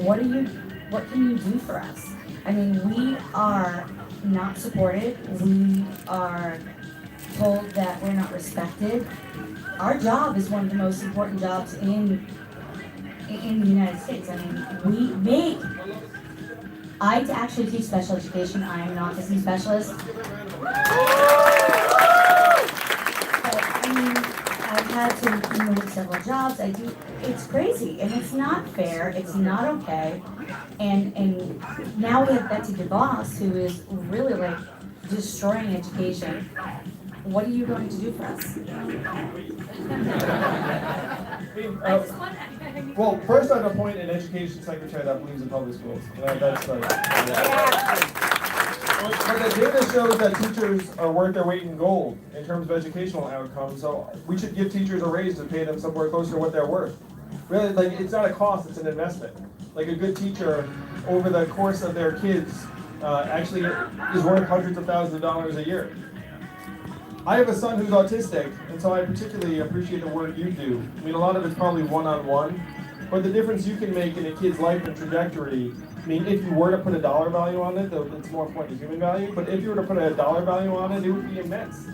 What can you do for us? I mean, we are not supported. We are told that we're not respected. Our job is one of the most important jobs in the United States. I mean, I actually teach special education. I am an autism specialist. I mean, I've had to move several jobs. It's crazy, and it's not fair. It's not okay. And now we have Betsy DeVos, who is really like destroying education. What are you going to do for us? Well, first I have a point in education secretary that believes in public schools. That's like, but the data shows that teachers are worth their weight in gold in terms of educational outcomes. So we should give teachers a raise to pay them somewhere closer to what they're worth. Really, like, it's not a cost; it's an investment. Like, a good teacher, over the course of their kids, actually is worth hundreds of thousands of dollars a year. I have a son who's autistic, and so I particularly appreciate the work you do. I mean, a lot of it's probably one-on-one, but the difference you can make in a kid's life and trajectory, I mean, if you were to put a dollar value on it, though it's more important to human value, but if you were to put a dollar value on it, it would be immense.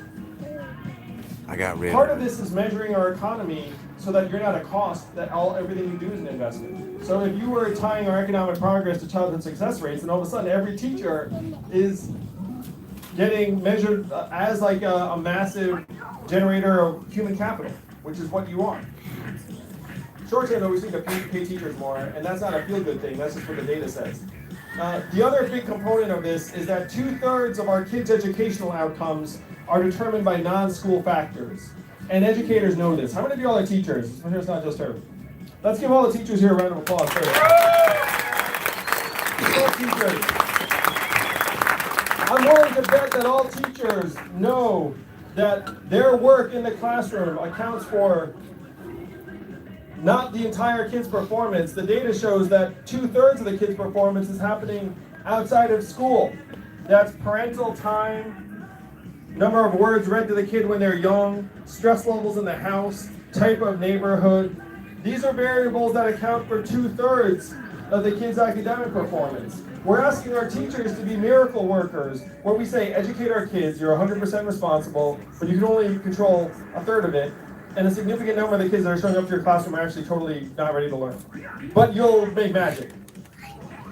I got rid Part of this is measuring our economy so that you're not a cost, that everything you do is an investment. So if you were tying our economic progress to childhood success rates, and all of a sudden every teacher is getting measured as like a massive generator of human capital, which is what you want. Short term, though, we think to pay teachers more, and that's not a feel-good thing, that's just what the data says. The other big component of this is that 2/3 of our kids' educational outcomes are determined by non-school factors. And educators know this. How many of y'all are teachers? I'm sure it's not just her. Let's give all the teachers here a round of applause first. All teachers. I'm willing to bet that all teachers know that their work in the classroom accounts for not the entire kid's performance. The data shows that 2/3 of the kid's performance is happening outside of school. That's parental time, number of words read to the kid when they're young, stress levels in the house, type of neighborhood. These are variables that account for 2/3 of the kid's academic performance. We're asking our teachers to be miracle workers, where we say, educate our kids, you're 100% responsible, but you can only control 1/3 of it, and a significant number of the kids that are showing up to your classroom are actually totally not ready to learn. But you'll make magic.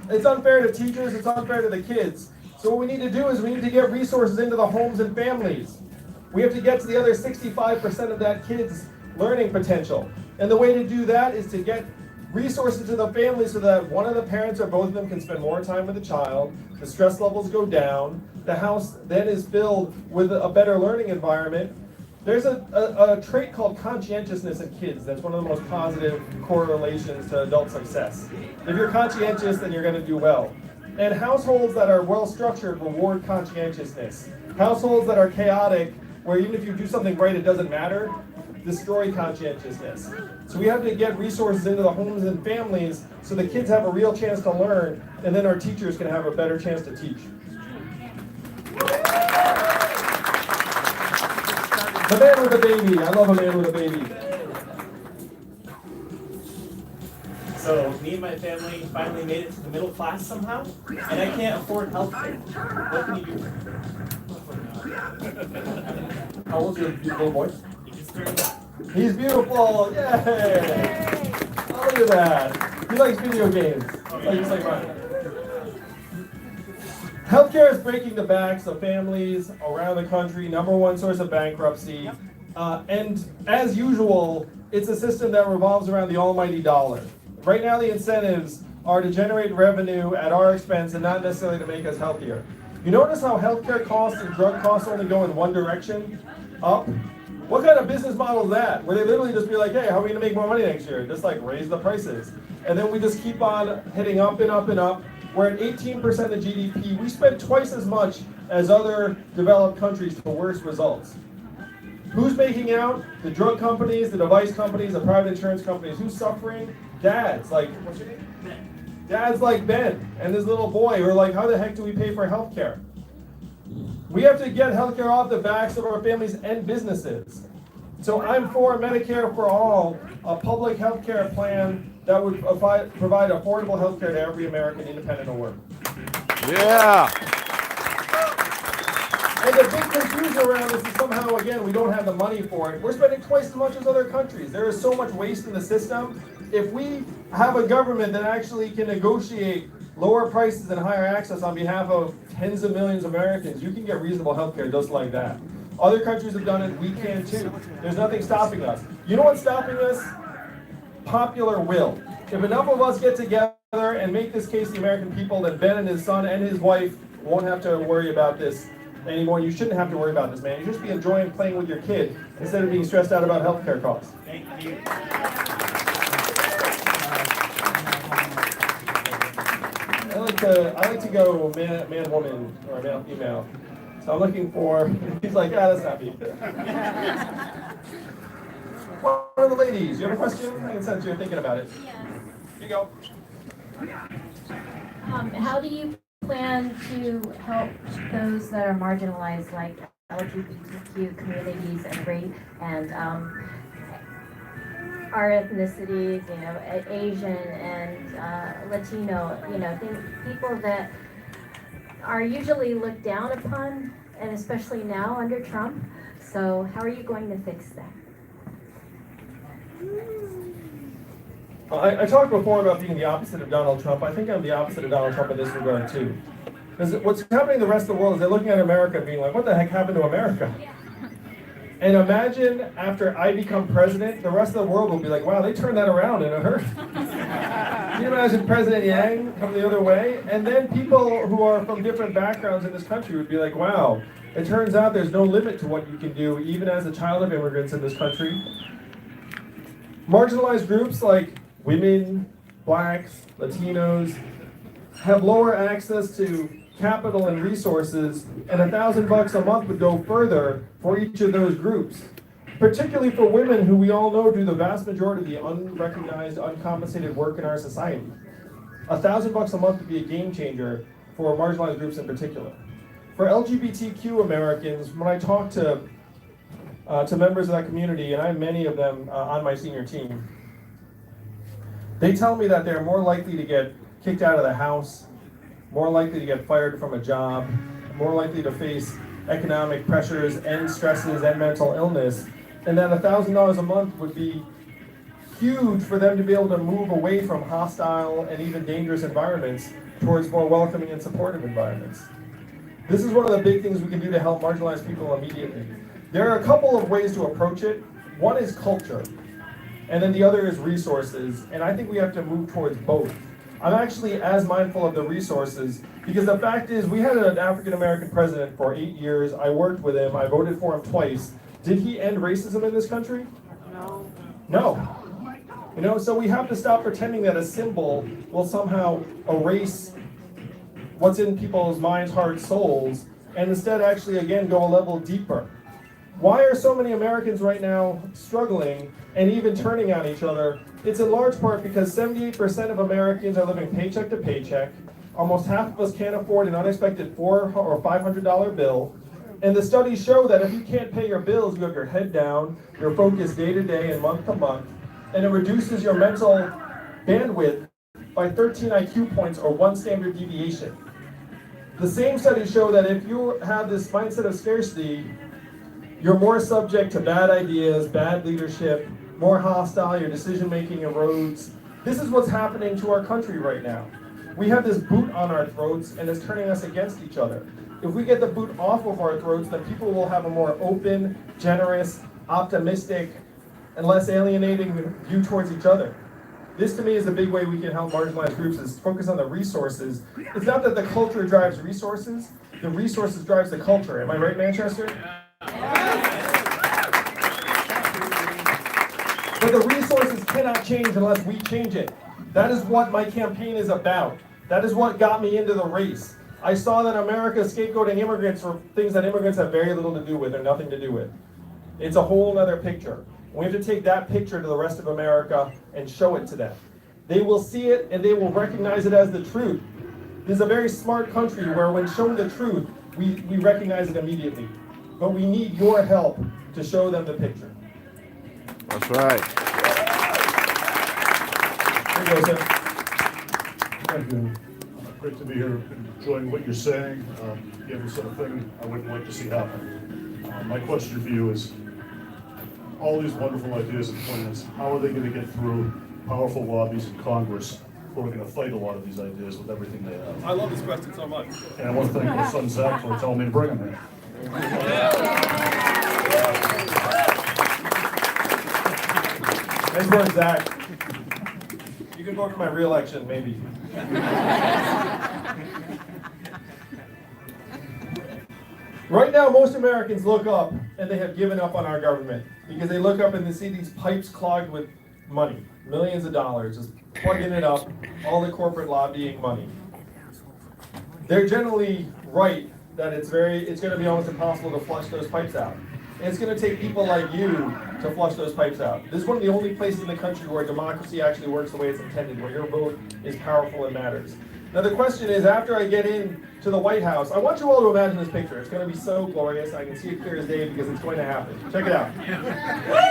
It's unfair to teachers, it's unfair to the kids. So what we need to do is we need to get resources into the homes and families. We have to get to the other 65% of that kid's learning potential. And the way to do that is to get resources to the family so that one of the parents or both of them can spend more time with the child, the stress levels go down, the house then is filled with a better learning environment. There's a trait called conscientiousness in kids that's one of the most positive correlations to adult success. If you're conscientious, then you're going to do well. And households that are well structured reward conscientiousness. Households that are chaotic, where even if you do something right, it doesn't matter, destroy conscientiousness. So we have to get resources into the homes and families so the kids have a real chance to learn, and then our teachers can have a better chance to teach. The man with a baby. I love a man with a baby. So me and my family finally made it to the middle class somehow, and I can't afford healthcare. What can you do? How old's your little boy? He's beautiful! Yay! Oh, look at that. He likes video games. Just like mine. Healthcare is breaking the backs of families around the country, #1 source of bankruptcy. And as usual, it's a system that revolves around the almighty dollar. Right now, the incentives are to generate revenue at our expense and not necessarily to make us healthier. You notice how healthcare costs and drug costs only go in one direction, up? What kind of business model is that? Where they literally just be like, hey, how are we going to make more money next year? Just like raise the prices. And then we just keep on heading up and up and up. We're at 18% of GDP. We spend twice as much as other developed countries for worse results. Who's making out? The drug companies, the device companies, the private insurance companies. Who's suffering? Dads. Like, what's your name? Dads like Ben and his little boy who are like, how the heck do we pay for healthcare? We have to get healthcare off the backs of our families and businesses. So I'm for Medicare for all, a public healthcare plan that would provide affordable healthcare to every American, independent of work. Yeah. And the big confusion around this is somehow, again, we don't have the money for it. We're spending twice as much as other countries. There is so much waste in the system. If we have a government that actually can negotiate lower prices and higher access on behalf of tens of millions of Americans, you can get reasonable health care just like that. Other countries have done it, we can too. There's nothing stopping us. You know what's stopping us? Popular will. If enough of us get together and make this case to the American people, then Ben and his son and his wife won't have to worry about this anymore. You shouldn't have to worry about this, man. You should just be enjoying playing with your kid instead of being stressed out about healthcare costs. Thank you. I like to go man, woman, or male, female. So I'm looking for, he's like, that's not me. One of the ladies, you have a question? I can sense you're thinking about it. Yes. Here you go. How do you plan to help those that are marginalized, like LGBTQ communities and our ethnicities, Asian and Latino, people that are usually looked down upon, and especially now under Trump. So how are you going to fix that? I talked before about being the opposite of Donald Trump. I think I'm the opposite of Donald Trump in this regard too. Because what's happening in the rest of the world is they're looking at America and being like, what the heck happened to America? And imagine after I become president, the rest of the world will be like, wow, they turned that around in a hurry. Can you imagine President Yang come the other way? And then people who are from different backgrounds in this country would be like, wow, it turns out there's no limit to what you can do, even as a child of immigrants in this country. Marginalized groups like women, blacks, Latinos, have lower access to capital and resources, and $1,000 a month would go further for each of those groups. Particularly for women who we all know do the vast majority of the unrecognized, uncompensated work in our society. $1,000 a month would be a game changer for marginalized groups in particular. For LGBTQ Americans, when I talk to members of that community, and I have many of them on my senior team, they tell me that they're more likely to get kicked out of the house, more likely to get fired from a job, more likely to face economic pressures and stresses and mental illness, and that $1,000 a month would be huge for them to be able to move away from hostile and even dangerous environments towards more welcoming and supportive environments. This is one of the big things we can do to help marginalized people immediately. There are a couple of ways to approach it. One is culture, and then the other is resources, and I think we have to move towards both. I'm actually as mindful of the resources because the fact is we had an African-American president for 8 years. I worked with him. I voted for him twice. Did he end racism in this country? No. No. So we have to stop pretending that a symbol will somehow erase what's in people's minds, hearts, souls, and instead actually, again, go a level deeper. Why are so many Americans right now struggling and even turning on each other? It's in large part because 78% of Americans are living paycheck to paycheck. Almost half of us can't afford an unexpected $400 or $500 bill. And the studies show that if you can't pay your bills, you have your head down, you're focused day to day and month to month, and it reduces your mental bandwidth by 13 IQ points or 1 standard deviation. The same studies show that if you have this mindset of scarcity, you're more subject to bad ideas, bad leadership, more hostile, your decision-making erodes. This is what's happening to our country right now. We have this boot on our throats and it's turning us against each other. If we get the boot off of our throats, then people will have a more open, generous, optimistic, and less alienating view towards each other. This to me is the big way we can help marginalized groups is focus on the resources. It's not that the culture drives resources, the resources drives the culture. Am I right, Manchester? But the resources cannot change unless we change it. That is what my campaign is about. That is what got me into the race. I saw that America is scapegoating immigrants for things that immigrants have very little to do with or nothing to do with. It's a whole other picture. We have to take that picture to the rest of America and show it to them. They will see it and they will recognize it as the truth. This is a very smart country where when shown the truth, we recognize it immediately. But we need your help to show them the picture. That's right. Here you go, sir. Thank you. Great to be here, enjoying what you're saying. You have the sort of thing I wouldn't like to see happen. My question for you is, all these wonderful ideas and plans, how are they going to get through powerful lobbies in Congress who are going to fight a lot of these ideas with everything they have? I love this question so much. And I want to thank my son Zach for telling me to bring him here. Nice work, Zach. You can vote for my re-election, maybe. Right now, most Americans look up and they have given up on our government because they look up and they see these pipes clogged with money, millions of dollars, just plugging it up, all the corporate lobbying money. They're generally right that it's going to be almost impossible to flush those pipes out. And it's going to take people like you to flush those pipes out. This is one of the only places in the country where democracy actually works the way it's intended, where your vote is powerful and matters. Now the question is, after I get into the White House, I want you all to imagine this picture. It's going to be so glorious. I can see it clear as day because it's going to happen. Check it out. All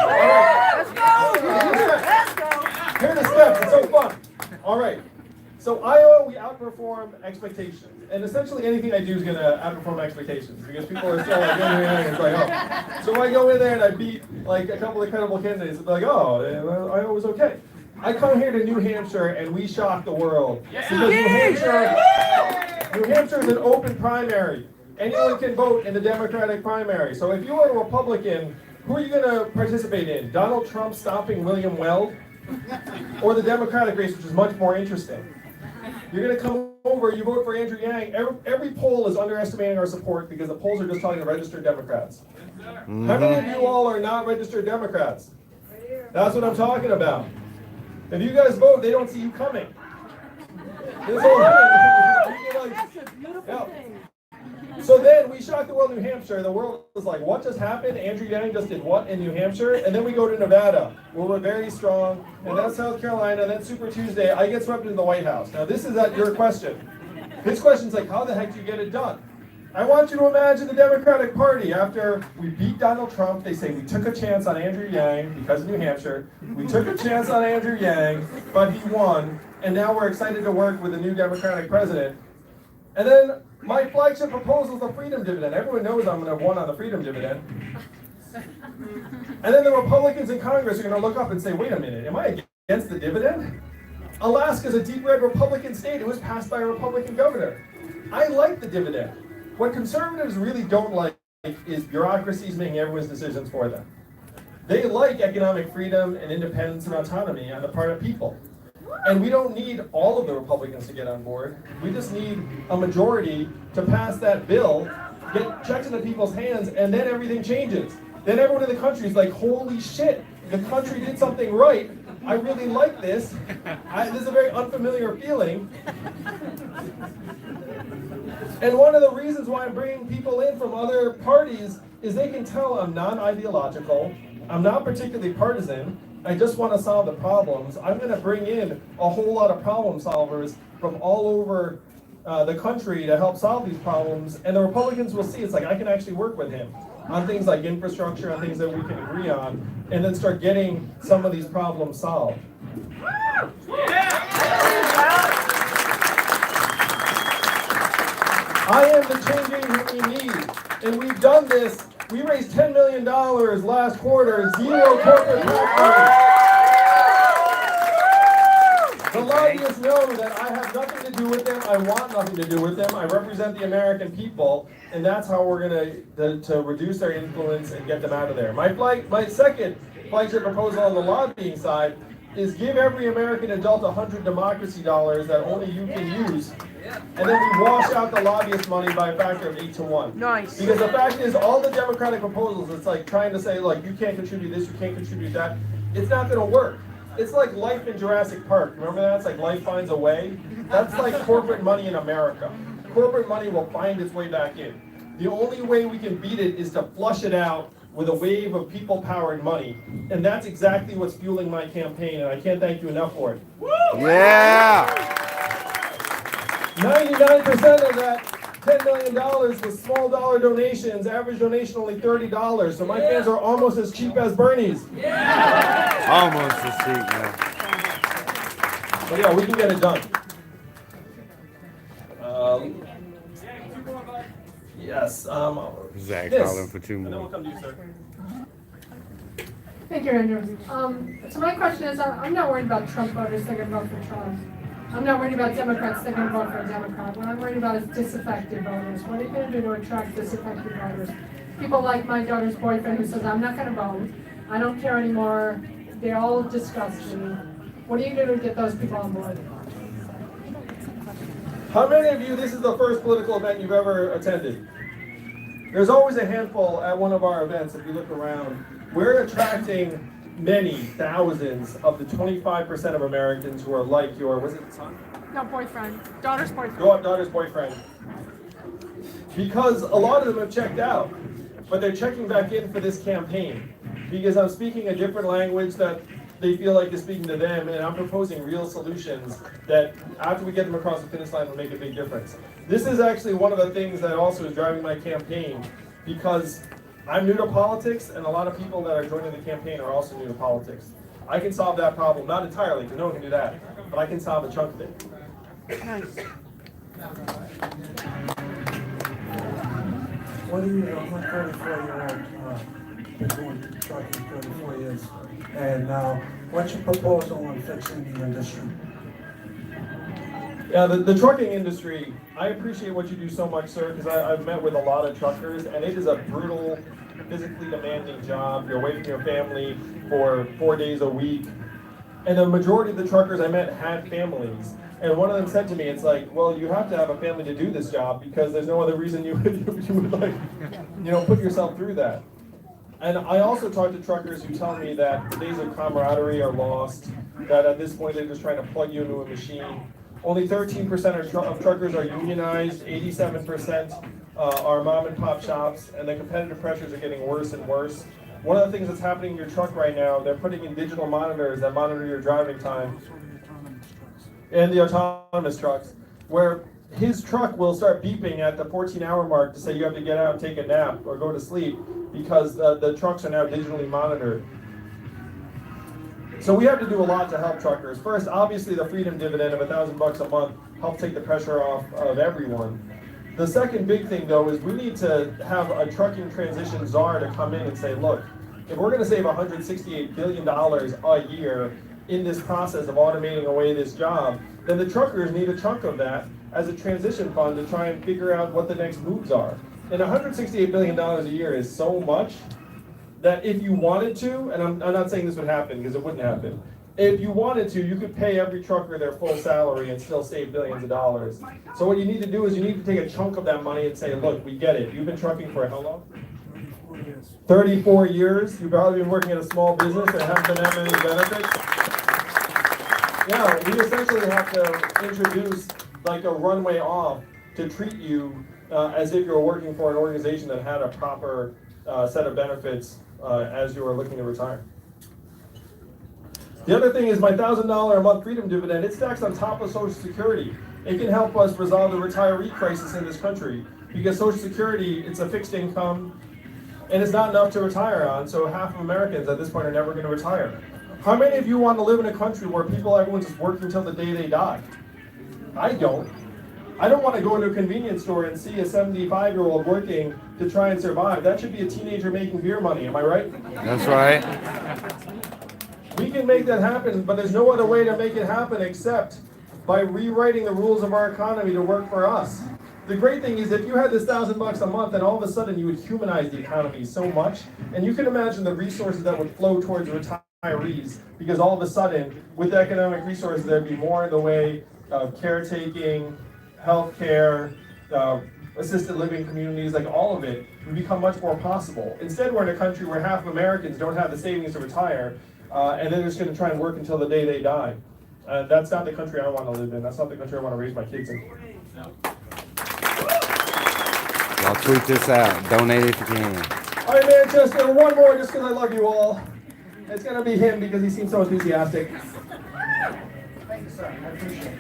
right. Let's go! Let's go! Here are the steps. It's so fun. All right. So Iowa, we outperform expectations. And essentially anything I do is going to outperform expectations because people are still like, it's like, oh. So I go in there and I beat like a couple of credible candidates. They're like, oh, Iowa was okay. I come here to New Hampshire and we shock the world. Because New Hampshire is an open primary. Anyone can vote in the Democratic primary. So if you are a Republican, who are you going to participate in? Donald Trump stopping William Weld? Or the Democratic race, which is much more interesting? You're going to come over, you vote for Andrew Yang. Every poll is underestimating our support because the polls are just talking to registered Democrats. Mm-hmm. How many of you all are not registered Democrats? That's what I'm talking about. If you guys vote, they don't see you coming. This whole thing. That's a beautiful thing. So then we shock the world in New Hampshire. The world is like, what just happened? Andrew Yang just did what in New Hampshire? And then we go to Nevada, where we're very strong. And then South Carolina, and then Super Tuesday. I get swept into the White House. Now this is your question. This question's like, how the heck do you get it done? I want you to imagine the Democratic Party. After we beat Donald Trump, they say we took a chance on Andrew Yang because of New Hampshire. We took a chance on Andrew Yang, but he won. And now we're excited to work with the new Democratic president. And then my flagship proposal is the freedom dividend. Everyone knows I'm going to have won on the freedom dividend. And then the Republicans in Congress are going to look up and say, wait a minute, am I against the dividend? Alaska is a deep red Republican state. It was passed by a Republican governor. I like the dividend. What conservatives really don't like is bureaucracies making everyone's decisions for them. They like economic freedom and independence and autonomy on the part of people. And we don't need all of the Republicans to get on board. We just need a majority to pass that bill, get checks into people's hands, and then everything changes. Then everyone in the country is like, holy shit, the country did something right. I really like this. This is a very unfamiliar feeling. And one of the reasons why I'm bringing people in from other parties is they can tell I'm non-ideological, I'm not particularly partisan, I just want to solve the problems. I'm going to bring in a whole lot of problem solvers from all over the country to help solve these problems, and the Republicans will see it's like I can actually work with him on things like infrastructure, on things that we can agree on, and then start getting some of these problems solved. I am the change agent we need, and we've done this. We raised $10 million last quarter, zero corporate tax. The lobbyists know that I have nothing to do with them. I want nothing to do with them. I represent the American people, and that's how we're going to reduce their influence and get them out of there. My second flagship proposal on the lobbying side is give every American adult $100 democracy dollars that only you can use. And then we wash out the lobbyist money by a factor of 8 to 1. Nice. Because the fact is, all the Democratic proposals, it's like trying to say, like, you can't contribute this, you can't contribute that. It's not going to work. It's like life in Jurassic Park. Remember that? It's like life finds a way. That's like corporate money in America. Corporate money will find its way back in. The only way we can beat it is to flush it out with a wave of people-powered money. And that's exactly what's fueling my campaign, and I can't thank you enough for it. Yeah! 99% of that $10 million was small dollar donations, average donation only $30. So my fans are almost as cheap as Bernie's. Almost as cheap, man. But yeah, we can get it done. Yes. Zach this. calling for 2 And then more. we'll come to you, sir. Thank you, Andrew. So my question is, I'm not worried about Trump voters that are going to vote for Trump. I'm not worried about Democrats that are going to vote for a Democrat. What I'm worried about is disaffected voters. What are you going to do to attract disaffected voters? People like my daughter's boyfriend who says, I'm not going to vote. I don't care anymore. They all disgust me. What are you going to do to get those people on board? How many of you, this is the first political event you've ever attended? There's always a handful at one of our events, if you look around. We're attracting many thousands of the 25% of Americans who are like your, was it son? No, boyfriend. Daughter's boyfriend. Daughter's boyfriend. Because a lot of them have checked out, but they're checking back in for this campaign. Because I'm speaking a different language that they feel like is speaking to them, and I'm proposing real solutions that, after we get them across the finish line, will make a big difference. This is actually one of the things that also is driving my campaign, because I'm new to politics, and a lot of people that are joining the campaign are also new to politics. I can solve that problem, not entirely, because no one can do that, but I can solve a chunk of it. Nice. What do you, I'm a 34-year-old, been doing trucking 34 years, and what's your proposal on fixing the industry? Yeah, the trucking industry, I appreciate what you do so much, sir, because I've met with a lot of truckers, and it is a brutal, physically demanding job. You're away from your family for 4 days a week. And the majority of the truckers I met had families. And one of them said to me, it's like, well, you have to have a family to do this job because there's no other reason you would like, put yourself through that. And I also talk to truckers who tell me that the days of camaraderie are lost, that at this point they're just trying to plug you into a machine. Only 13% of truckers are unionized, 87% are mom and pop shops, and the competitive pressures are getting worse and worse. One of the things that's happening in your truck right now, they're putting in digital monitors that monitor your driving time. And the autonomous trucks, where his truck will start beeping at the 14-hour mark to say you have to get out and take a nap or go to sleep because the trucks are now digitally monitored. So we have to do a lot to help truckers. First, obviously the freedom dividend of $1,000 a month helps take the pressure off of everyone. The second big thing though is we need to have a trucking transition czar to come in and say, look, if we're gonna save $168 billion a year in this process of automating away this job, then the truckers need a chunk of that as a transition fund to try and figure out what the next moves are. And $168 billion a year is so much that if you wanted to, and I'm not saying this would happen because it wouldn't happen, if you wanted to, you could pay every trucker their full salary and still save billions of dollars. So what you need to do is you need to take a chunk of that money and say, look, we get it. You've been trucking for how long? 34 years. You've probably been working at a small business that haven't been that many benefits. Yeah, we essentially have to introduce like a runway off to treat you as if you're working for an organization that had a proper set of benefits as you are looking to retire. The other thing is my $1,000 a month freedom dividend, it stacks on top of Social Security. It can help us resolve the retiree crisis in this country because Social Security, it's a fixed income and it's not enough to retire on, so half of Americans at this point are never going to retire. How many of you want to live in a country where everyone's just working until the day they die? I don't. I don't want to go into a convenience store and see a 75-year-old working to try and survive. That should be a teenager making beer money, am I right? That's right. We can make that happen, but there's no other way to make it happen except by rewriting the rules of our economy to work for us. The great thing is if you had this $1,000 a month, then all of a sudden you would humanize the economy so much, and you can imagine the resources that would flow towards retirees, because all of a sudden, with the economic resources, there'd be more in the way of caretaking, healthcare, assisted living communities, like all of it would become much more possible. Instead, we're in a country where half of Americans don't have the savings to retire. and they're just going to try and work until the day they die. That's not the country I want to live in. That's not the country I want to raise my kids in. Y'all tweet this out. Donate if you can. All right, Manchester, one more just because I love you all. It's going to be him because he seems so enthusiastic. Thank you, sir. I appreciate it.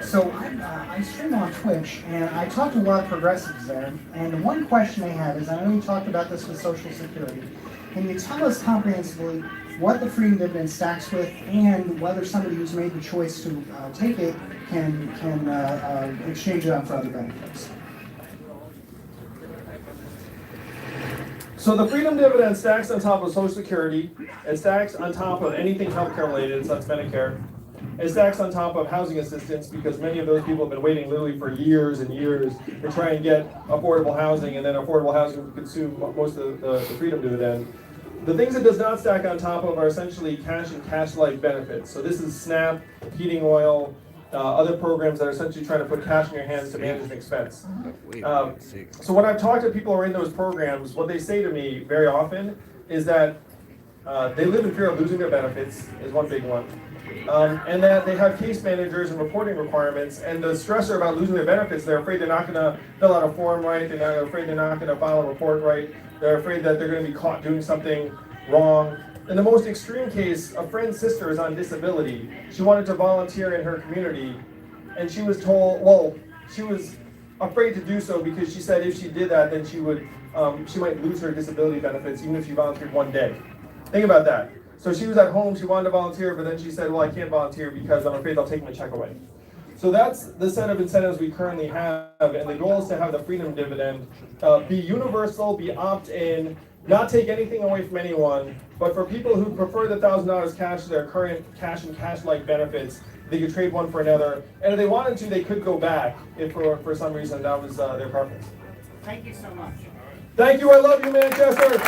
So I stream on Twitch, and I talk to a lot of progressives there. And one question I have is, I know you talked about this with Social Security. Can you tell us comprehensively what the freedom dividend stacks with, and whether somebody who's made the choice to take it can exchange it out for other benefits? So the freedom dividend stacks on top of Social Security. It stacks on top of anything healthcare related, so that's Medicare. It stacks on top of housing assistance because many of those people have been waiting literally for years and years to try and get affordable housing, and then affordable housing will consume most of the freedom dividend. The things it does not stack on top of are essentially cash and cash-like benefits. So this is SNAP, heating oil, other programs that are essentially trying to put cash in your hands to manage an expense. So when I've talked to people who are in those programs, what they say to me very often is that they live in fear of losing their benefits, is one big one. And that they have case managers and reporting requirements, and the stressor about losing their benefits, they're afraid they're not going to fill out a form right, they're afraid they're not going to file a report right, they're afraid that they're going to be caught doing something wrong. In the most extreme case, a friend's sister is on disability. She wanted to volunteer in her community, and she was told, well, she was afraid to do so because she said if she did that, then she might lose her disability benefits even if she volunteered one day. Think about that. So she was at home, she wanted to volunteer, but then she said, well, I can't volunteer because I'm afraid they'll take my check away. So that's the set of incentives we currently have, and the goal is to have the freedom dividend be universal, be opt-in, not take anything away from anyone, but for people who prefer the $1,000 cash to their current cash and cash-like benefits, they could trade one for another. And if they wanted to, they could go back if for some reason that was their preference. Thank you so much. Thank you, I love you, Manchester.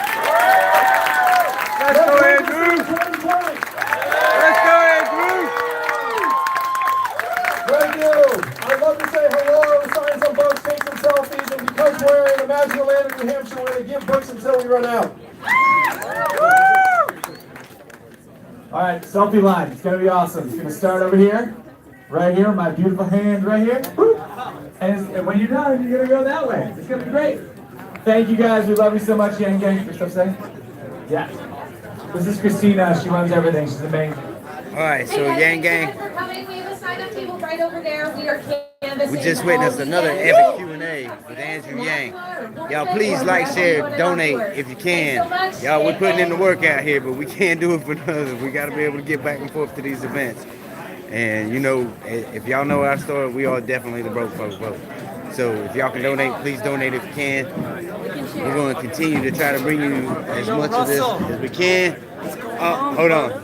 Let's go, Andrew. Let's go, Andrew. Thank you. I'd love to say hello, sign some books, take some selfies, and because we're in the magical land of New Hampshire, we're going to give books until we run out. All right, selfie line. It's going to be awesome. It's going to start over here, right here, my beautiful hand right here. And when you're done, you're going to go that way. It's going to be great. Thank you guys. We love you so much, Yang Gang. For stuff saying? Yeah. This is Christina. She runs everything. She's amazing. All right, so Yang Gang. For coming. We have a sign-up table right over there. We are canvassing. We just witnessed another epic Q&A with Andrew Yang. Y'all please like, share, donate if you can. Y'all, we're putting in the work out here, but we can't do it for others. We got to be able to get back and forth to these events. And you know, if y'all know our story, we are definitely the broke folks vote. So if y'all can donate, please donate if you can. We're going to continue to try to bring you as much of this as we can. Hold on.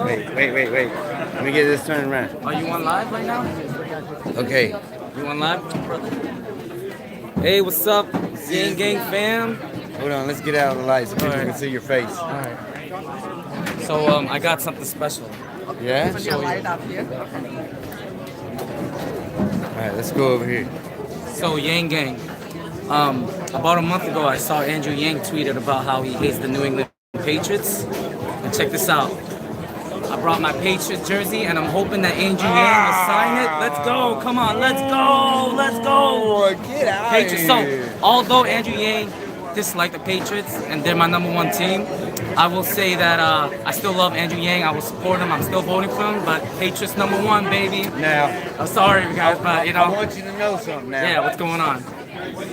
Wait. Let me get this turned around. Are you on live right now? Okay. You on live? Hey, what's up? Yang Gang fam. Hold on, let's get out of the light so people can see your face. All right. So I got something special. Yeah? Show you. Alright, let's go over here. So Yang Gang. About a month ago I saw Andrew Yang tweeted about how he hates the New England Patriots. And check this out. I brought my Patriots jersey and I'm hoping that Andrew Yang will sign it. Let's go. Come on, let's go. Get out Patriots. here. So although Andrew Yang disliked the Patriots and they're my #1 team, I will say that I still love Andrew Yang. I will support him. I'm still voting for him, but Patriots #1, baby. Now, I'm sorry, guys, but you know. I want you to know something now. Yeah, what's going on?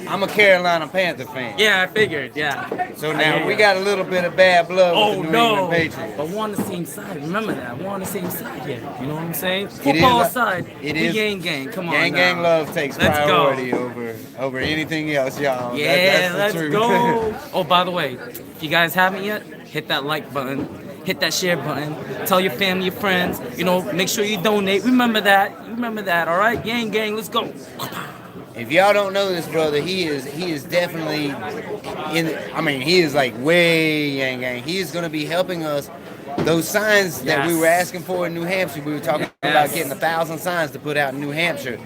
I'm a Carolina Panther fan. Yeah, I figured, yeah. So now we got a little bit of bad blood with the New England Patriots. But we're on the same side. Remember that. We're on the same side here. You know what I'm saying? It Football is, side. It the is. Yang Gang. Come on Yang now. Gang love takes Let's priority go. over anything else, y'all. Yeah, that's let's the truth. go. Oh, by the way, if you guys haven't yet, hit that like button. Hit that share button. Tell your family, your friends. You know, make sure you donate. Remember that. All right? Yang Gang, let's go. If y'all don't know this brother, he is definitely he is like way Yang Gang. He is going to be helping us. Those signs that we were asking for in New Hampshire, we were talking about getting 1,000 signs to put out in New Hampshire.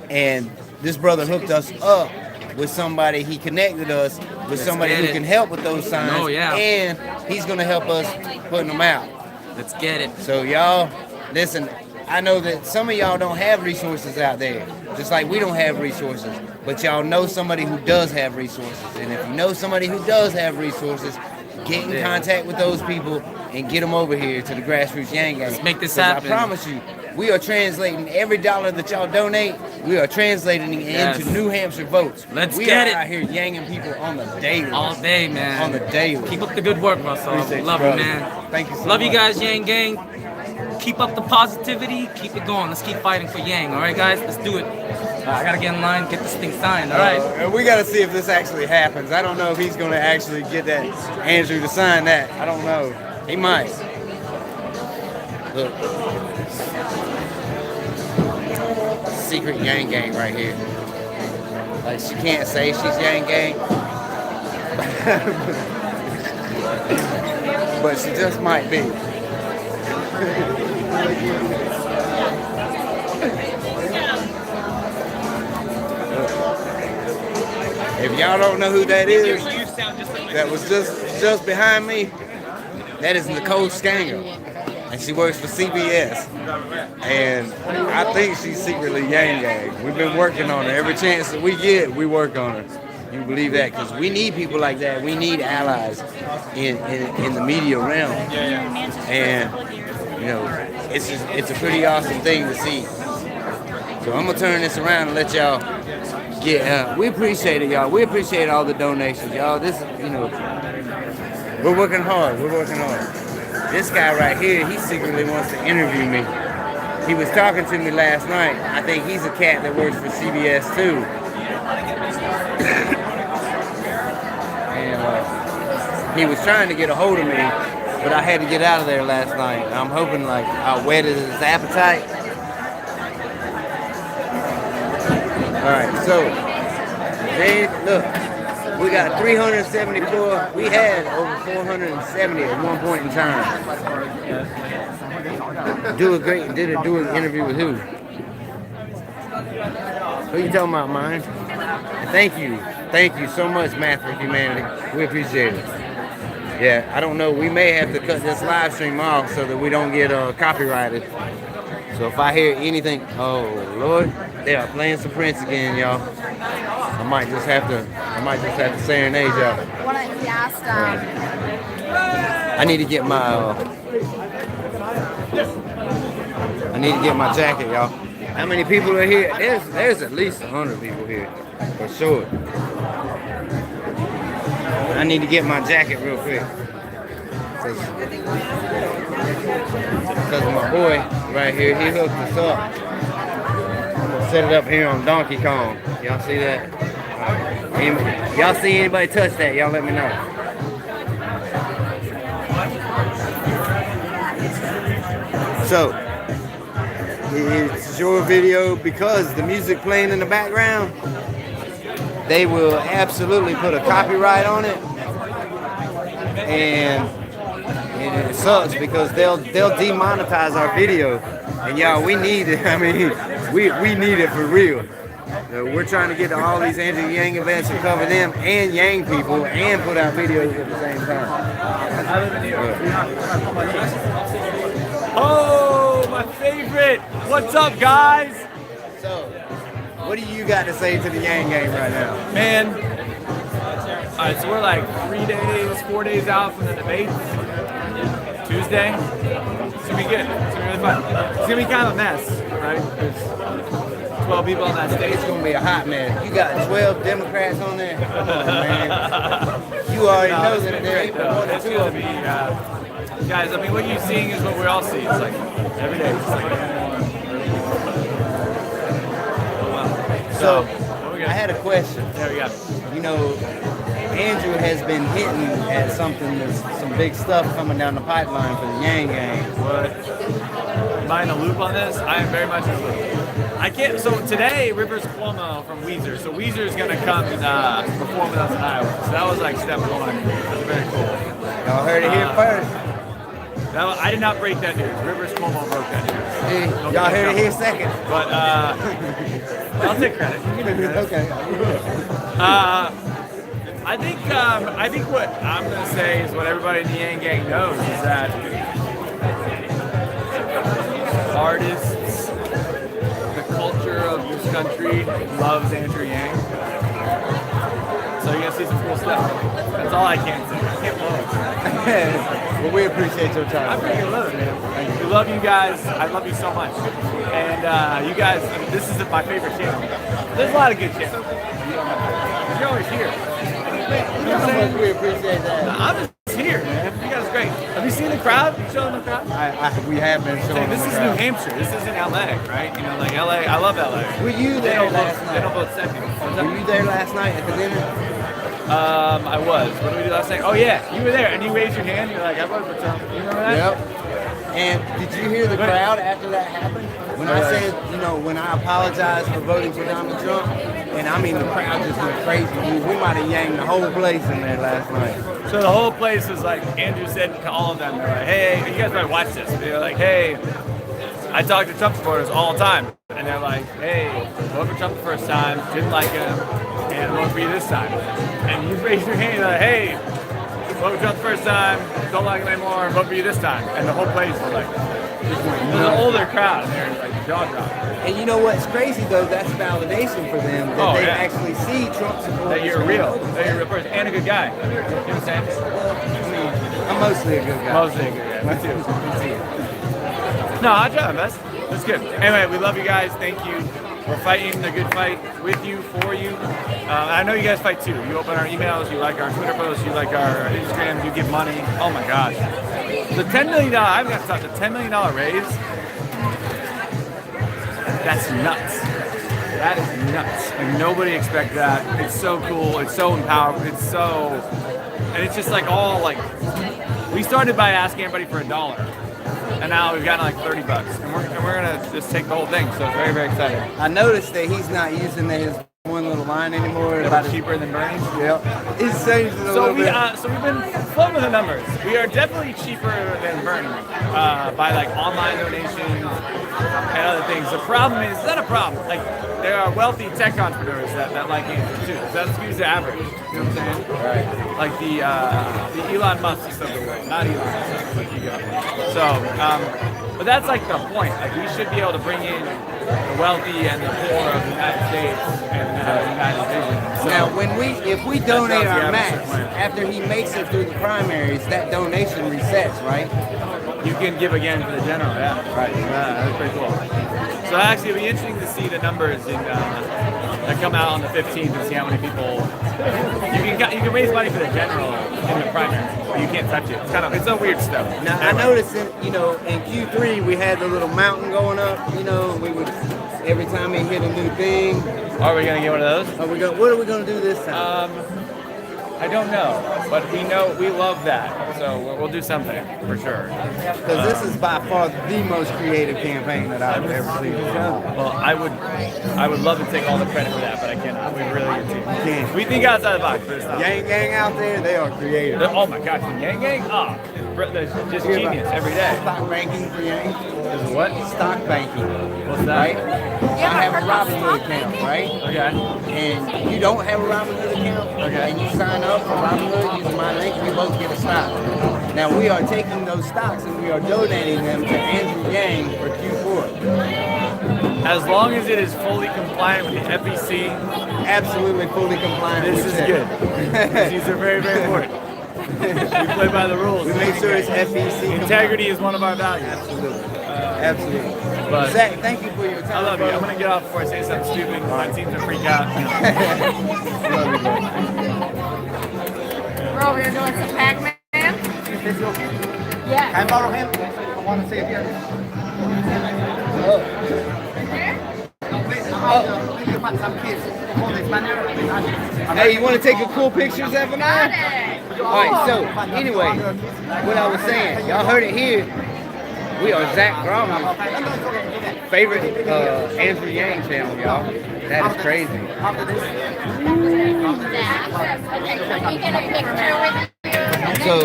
And this brother hooked us up with somebody. He connected us with somebody who can help with those signs. Oh, yeah. And he's going to help us putting them out. Let's get it. So y'all, listen, I know that some of y'all don't have resources out there, just like we don't have resources, but y'all know somebody who does have resources. And if you know somebody who does have resources, get in contact with those people and get them over here to the Grassroots Yang Gang. Let's make this 'Cause happen. I promise you, we are translating every dollar that y'all donate, we are translating it into New Hampshire votes. Let's we get are it. out here yanging people on the daily. All day, man. On the daily. Keep up the good work, Russell. Appreciate Love you, you, brother. man. Thank you so Love much. you guys, Yang Gang. Keep up the positivity. Keep it going. Let's keep fighting for Yang. All right, guys? Let's do it. I got to get in line, get this thing signed. All right? And we got to see if this actually happens. I don't know if he's going to actually get that Andrew to sign that. I don't know. He might. Look. Secret Yang Gang right here. Like, she can't say she's Yang Gang. But she just might be. If y'all don't know who that is, that was just behind me, that is Nicole Scanger. And she works for CBS. And I think she's secretly Yang Gang. We've been working on her. Every chance that we get, we work on her. You believe that? Because we need people like that. We need allies in the media realm. And, you know, it's a pretty awesome thing to see. So I'm going to turn this around and let y'all get, we appreciate it, y'all. We appreciate all the donations, y'all. This, you know, we're working hard. We're working hard. This guy right here, he secretly wants to interview me. He was talking to me last night. I think he's a cat that works for CBS too. And he was trying to get a hold of me, but I had to get out of there last night. I'm hoping like I whetted his appetite. All right, so look, we got 374. We had over 470 at one point in time. Do an interview with who? Who you talking about, mine? Thank you so much, Math for Humanity. We appreciate it. Yeah, I don't know. We may have to cut this live stream off so that we don't get copyrighted. So if I hear anything, oh Lord, they are playing some Prince again, y'all. I might just have to serenade y'all. What he asked, I need to get my jacket, y'all. How many people are here? There's at least 100 people here, for sure. I need to get my jacket real quick. Because my boy right here, he hooked us up. I'm gonna set it up here on Donkey Kong. Y'all see that? Y'all see anybody touch that? Y'all let me know. So, it's your video because the music playing in the background, they will absolutely put a copyright on it. And it sucks because they'll demonetize our video. And y'all, we need it. I mean, we need it for real. We're trying to get to all these anti-Yang events and cover them and Yang people and put out videos at the same time. Oh, my favorite. What's up, guys? So, what do you got to say to the Yang Gang right now? Man, all right, so we're like 4 days out from the debate. Tuesday. It's gonna be good. It's gonna be really fun. It's gonna be kind of a mess, right? There's 12 people on that stage. It's gonna be a hot mess. You got 12 Democrats on there. Come on, man. You already know that there ain't more than 2 of them. Guys, I mean, what you're seeing is what we all see. It's like every day. It's like, so, I had a question. There we go. You know, Andrew has been hitting at something, there's some big stuff coming down the pipeline for the Yang Gang. What? Am I in a loop on this? I am very much in a loop. I can't, so today, Rivers Cuomo from Weezer. So Weezer is going to come and perform with us in Iowa. So that was like step 1. That's very cool. Y'all heard it here first. I did not break that news. Rivers Cuomo broke that news. Y'all heard it here second. But I'll take credit. Okay. I think what I'm gonna say is what everybody in the Yang Gang knows is that artists, the culture of this country loves Andrew Yang. So you're gonna see some cool stuff. That's all I can say. I can't blow it. Well, we appreciate your time. I freaking love it, man. We love you guys. I love you so much. And you guys, this is my favorite channel. There's a lot of good channels. You're always here. You know what I'm saying? We appreciate that. I'm just here, man. You guys are great. Have you seen the crowd? You showing the crowd? We have been showing This the is crowd. New Hampshire. This isn't LA, right? You know, like LA. I love LA. Were you there last night? They don't vote second. Were you there last night at the dinner? I was. What did we do last night? Oh yeah, you were there, and you raised your hand. You're like, I voted for Trump. You remember that? Yep. And did you hear the crowd after that happened? When I said, you know, when I apologized for voting for Donald Trump, and I mean the crowd just went crazy. We might have yanged the whole place in there last night. So the whole place was like, Andrew said to all of them, they're like, hey, you guys might watch this. They're like, hey, I talk to Trump supporters all the time. And they're like, hey, vote for Trump the first time, didn't like him, and vote for you this time. And you raise your hand, you're like, hey, vote for Trump the first time, don't like him anymore, vote for you this time. And the whole place was like, it was an older crowd, and they're like jaw dropping. And you know what's crazy though? That's validation for them that they actually see Trump supporters. That you're real. That you're a real person and a good guy. You know what I'm saying? I'm mostly a good guy. Mostly a good guy. Me too. No, I try my best. That's good. Anyway, we love you guys. Thank you. We're fighting the good fight with you, for you. I know you guys fight too. You open our emails, you like our Twitter posts, you like our Instagram, you give money. Oh my gosh. The $10 million, I've got to talk, the $10 million raise, that's nuts. That is nuts. And nobody expected that. It's so cool. It's so empowering. It's so, and it's just like all like, we started by asking everybody for $1. And now we've gotten like $30, and we're gonna just take the whole thing. So it's very, very exciting. I noticed that he's not using his one little line anymore. About cheaper than Bernie. Yep. He's changed it a little bit. So we've been floating with the numbers. We are definitely cheaper than Bernie by like online donations and other things. The problem is not a problem. Like there are wealthy tech entrepreneurs that like Andrew too. So that skews the average. You know what I'm saying? Right. Like the Elon Musk of the world, not Elon Musk, like you got. So, but that's like the point. Like we should be able to bring in the wealthy and the poor of the United States and the United Vision. So, now, if we donate our max after he makes it through the primaries, that donation resets, right? You can give again for the general, yeah. Right. That's pretty cool. So actually, it'll be interesting to see the numbers that come out on the 15th and see how many people. You can raise money for the general in the primary, but you can't touch it. It's a weird stuff. Now I noticed that in Q3 we had the little mountain going up. We would every time he hit a new thing. Are we gonna get one of those? What are we gonna do this time? I don't know, but we love that, so we'll do something for sure. Because this is by far the most creative campaign that I've ever seen. Well, I would love to take all the credit for that, but I cannot. We really good team. We think outside the box, but it's not. Yang Gang out there, they are creative. Oh my gosh, the Yang Gang, it's just genius every day. Stock banking for Yang. Is what? Stock banking. What's that? Right? I have a Robinhood account, right? Okay. And you don't have a Robinhood account, okay, and you sign up for Robinhood using my link, we both get a stock. Now we are taking those stocks and we are donating them to Andrew Yang for Q4. As long as it is fully compliant with the FEC. Absolutely fully compliant. This is good. These are very, very important. We play by the rules. We make sure it's FEC. Integrity is one of our values. Absolutely. Absolutely. But Zach, thank you for your time. I love you. I'm going to get off before I say something stupid. My team's going to freak out. Love you, bro. We're over here doing some Pac-Man. Yeah. Can I borrow him? I want to see it here. Hey, you want to take a cool picture, Zephaniah? Alright, so, anyway, what I was saying, y'all heard it here. We are Zach Grom's favorite Andrew Yang channel, y'all. That is crazy. Can we get a picture with you? So,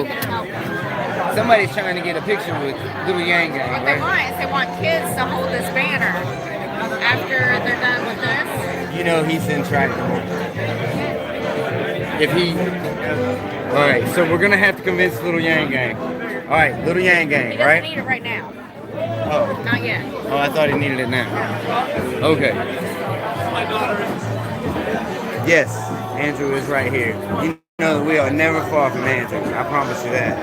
somebody's trying to get a picture with little Yang Gang, What they right? want is they want kids to hold this banner after they're done with this. You know he's intractable. if he. All right, so we're gonna have to convince Little Yang Gang. All right, Little Yang Gang, He doesn't right? need it right now. Oh. Not yet. Oh, I thought he needed it now. Okay. Yes, Andrew is right here. You know that we are never far from Andrew. I promise you that.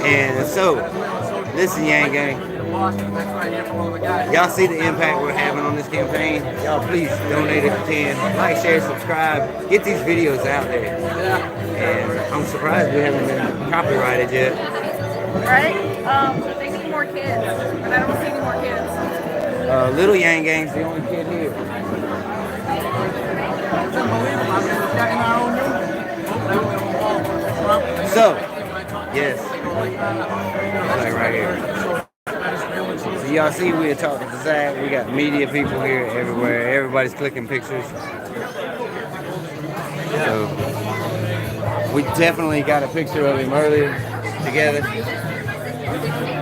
And so, listen, Yang Gang. Y'all see the impact we're having on this campaign? Y'all please donate if you can. Like, share, subscribe. Get these videos out there. And I'm surprised we haven't been copyrighted yet. Right? They need more kids, but I don't see any more kids. Little Yang Gang's the only kid here. So, yes, like right here. So y'all see we are talking to Zach. We got media people here everywhere. Everybody's clicking pictures. So we definitely got a picture of him earlier together.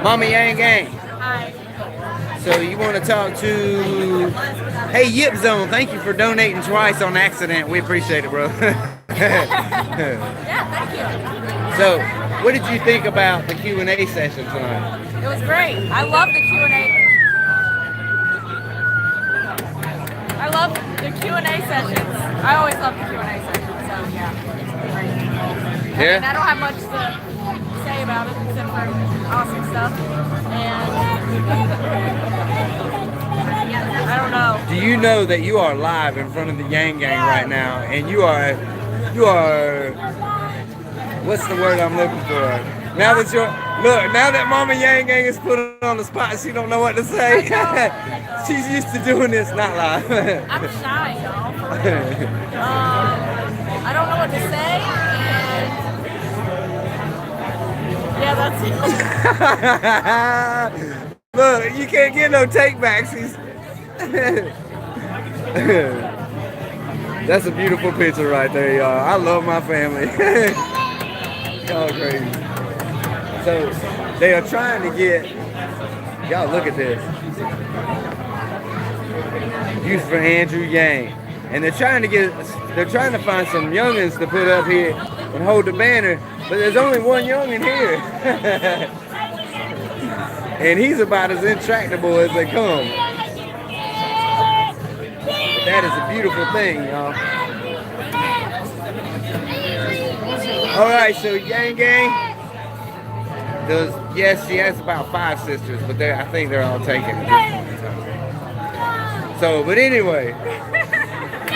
Mama Yang Gang. Hi. So you want to talk to? Hey, Yip Zone. Thank you for donating twice on accident. We appreciate it, bro. Yeah, thank you. So, what did you think about the Q&A session tonight? It was great. I love the Q&A. I love the Q&A sessions. I always love the Q&A sessions. So yeah, it's great. Yeah. And I don't have much to say about it except for awesome stuff. And I don't know. Do you know that you are live in front of the Yang Gang right now, and you are, what's the word I'm looking for? Now that now that Mama Yang Gang is put on the spot, she don't know what to say. She's used to doing this, not live. I'm shy, y'all. I don't know what to say, and yeah, that's it. Look, you can't get no takebacks. That's a beautiful picture right there, y'all. I love my family. Y'all crazy. So they are trying to get, y'all look at this. Youth for Andrew Yang. And they're trying to find some youngins to put up here and hold the banner, but there's only one youngin here. And he's about as intractable as they come. But that is a beautiful thing, y'all. Alright, so Yang Gang yes, she has about 5 sisters, but I think they're all taken at this point in time. So, but anyway,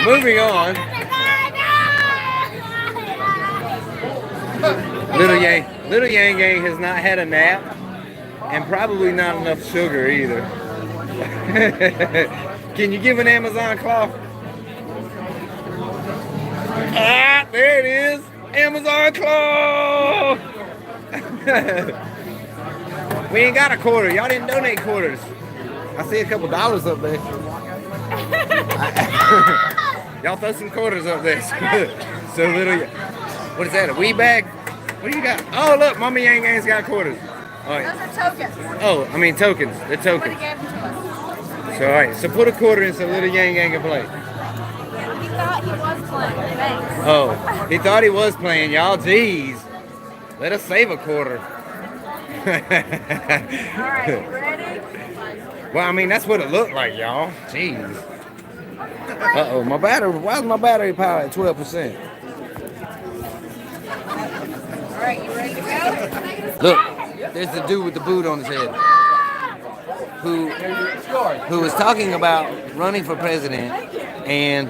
moving on. Little Yang Gang has not had a nap, and probably not enough sugar either. Can you give an Amazon clock? Ah, there it is. Amazon clock. We ain't got a quarter. Y'all didn't donate quarters. I see a couple dollars up there. Y'all throw some quarters up there. So little, what is that, a weed bag? What do you got? Oh, look, Mama Yang Gang's got quarters. All right. Those are tokens. Oh, I mean tokens. They're tokens. Somebody gave them to us. So, all right. So put a quarter in so little Yang Gang can play. He thought he was playing. Thanks. Oh, he thought he was playing, y'all. Jeez. Let us save a quarter. All right, you ready? Well, I mean, that's what it looked like, y'all. Jeez. Uh-oh, my battery. Why is my battery power at 12%? All right, you ready to go? Look, there's the dude with the boot on his head who was talking about running for president, and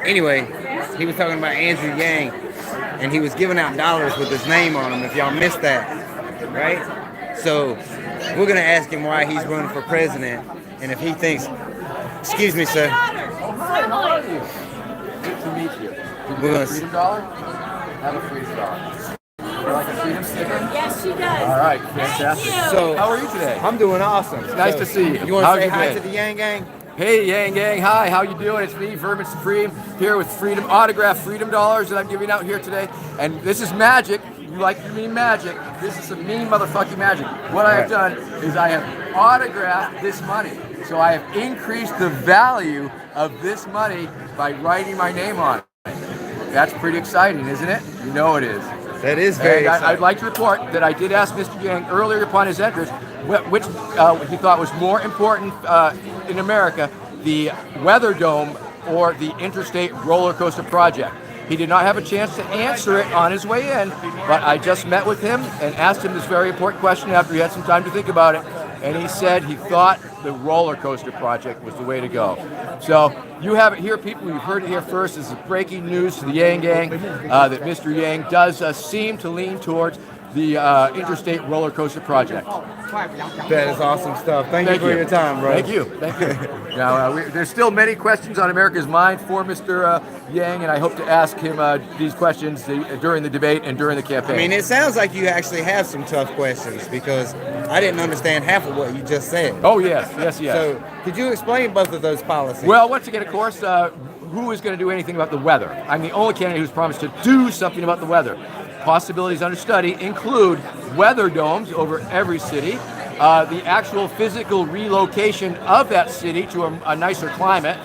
anyway, he was talking about Andrew Yang, and he was giving out dollars with his name on them, if y'all missed that, right? So we're gonna ask him why he's running for president, and if he thinks, excuse me, sir. Good to meet you. We're gonna $freedom dollar? Have a $freedom dollar. You like a freedom sticker? Yes, she does. All right, fantastic. So, how are you today? I'm doing awesome. It's nice to see you. You want to How's say your hi day? to the Yang Gang? Hey, Yang Gang. Hi, how you doing? It's me, Vermin Supreme, here with autographed freedom dollars that I'm giving out here today. And this is magic. You like to mean magic, this is some mean motherfucking magic. What I have done is I have autographed this money. So I have increased the value of this money by writing my name on it. That's pretty exciting, isn't it? You know it is. That is very exciting. I'd like to report that I did ask Mr. Yang earlier upon his entrance which he thought was more important in America, the weather dome or the interstate roller coaster project. He did not have a chance to answer it on his way in, but I just met with him and asked him this very important question after he had some time to think about it, and he said he thought the roller coaster project was the way to go. So you have it here, people. You've heard it here first. This is breaking news to the Yang Gang that Mr. Yang does seem to lean towards the interstate roller coaster project. That is awesome stuff. Thank you for your time, bro. Thank you. Thank you. Now, there's still many questions on America's mind for Mr. Yang, and I hope to ask him these questions during the debate and during the campaign. I mean, it sounds like you actually have some tough questions because I didn't understand half of what you just said. Oh, yes. Yes. So could you explain both of those policies? Well, once again, of course, who is going to do anything about the weather? I'm the only candidate who's promised to do something about the weather. Possibilities under study include weather domes over every city, the actual physical relocation of that city to a nicer climate,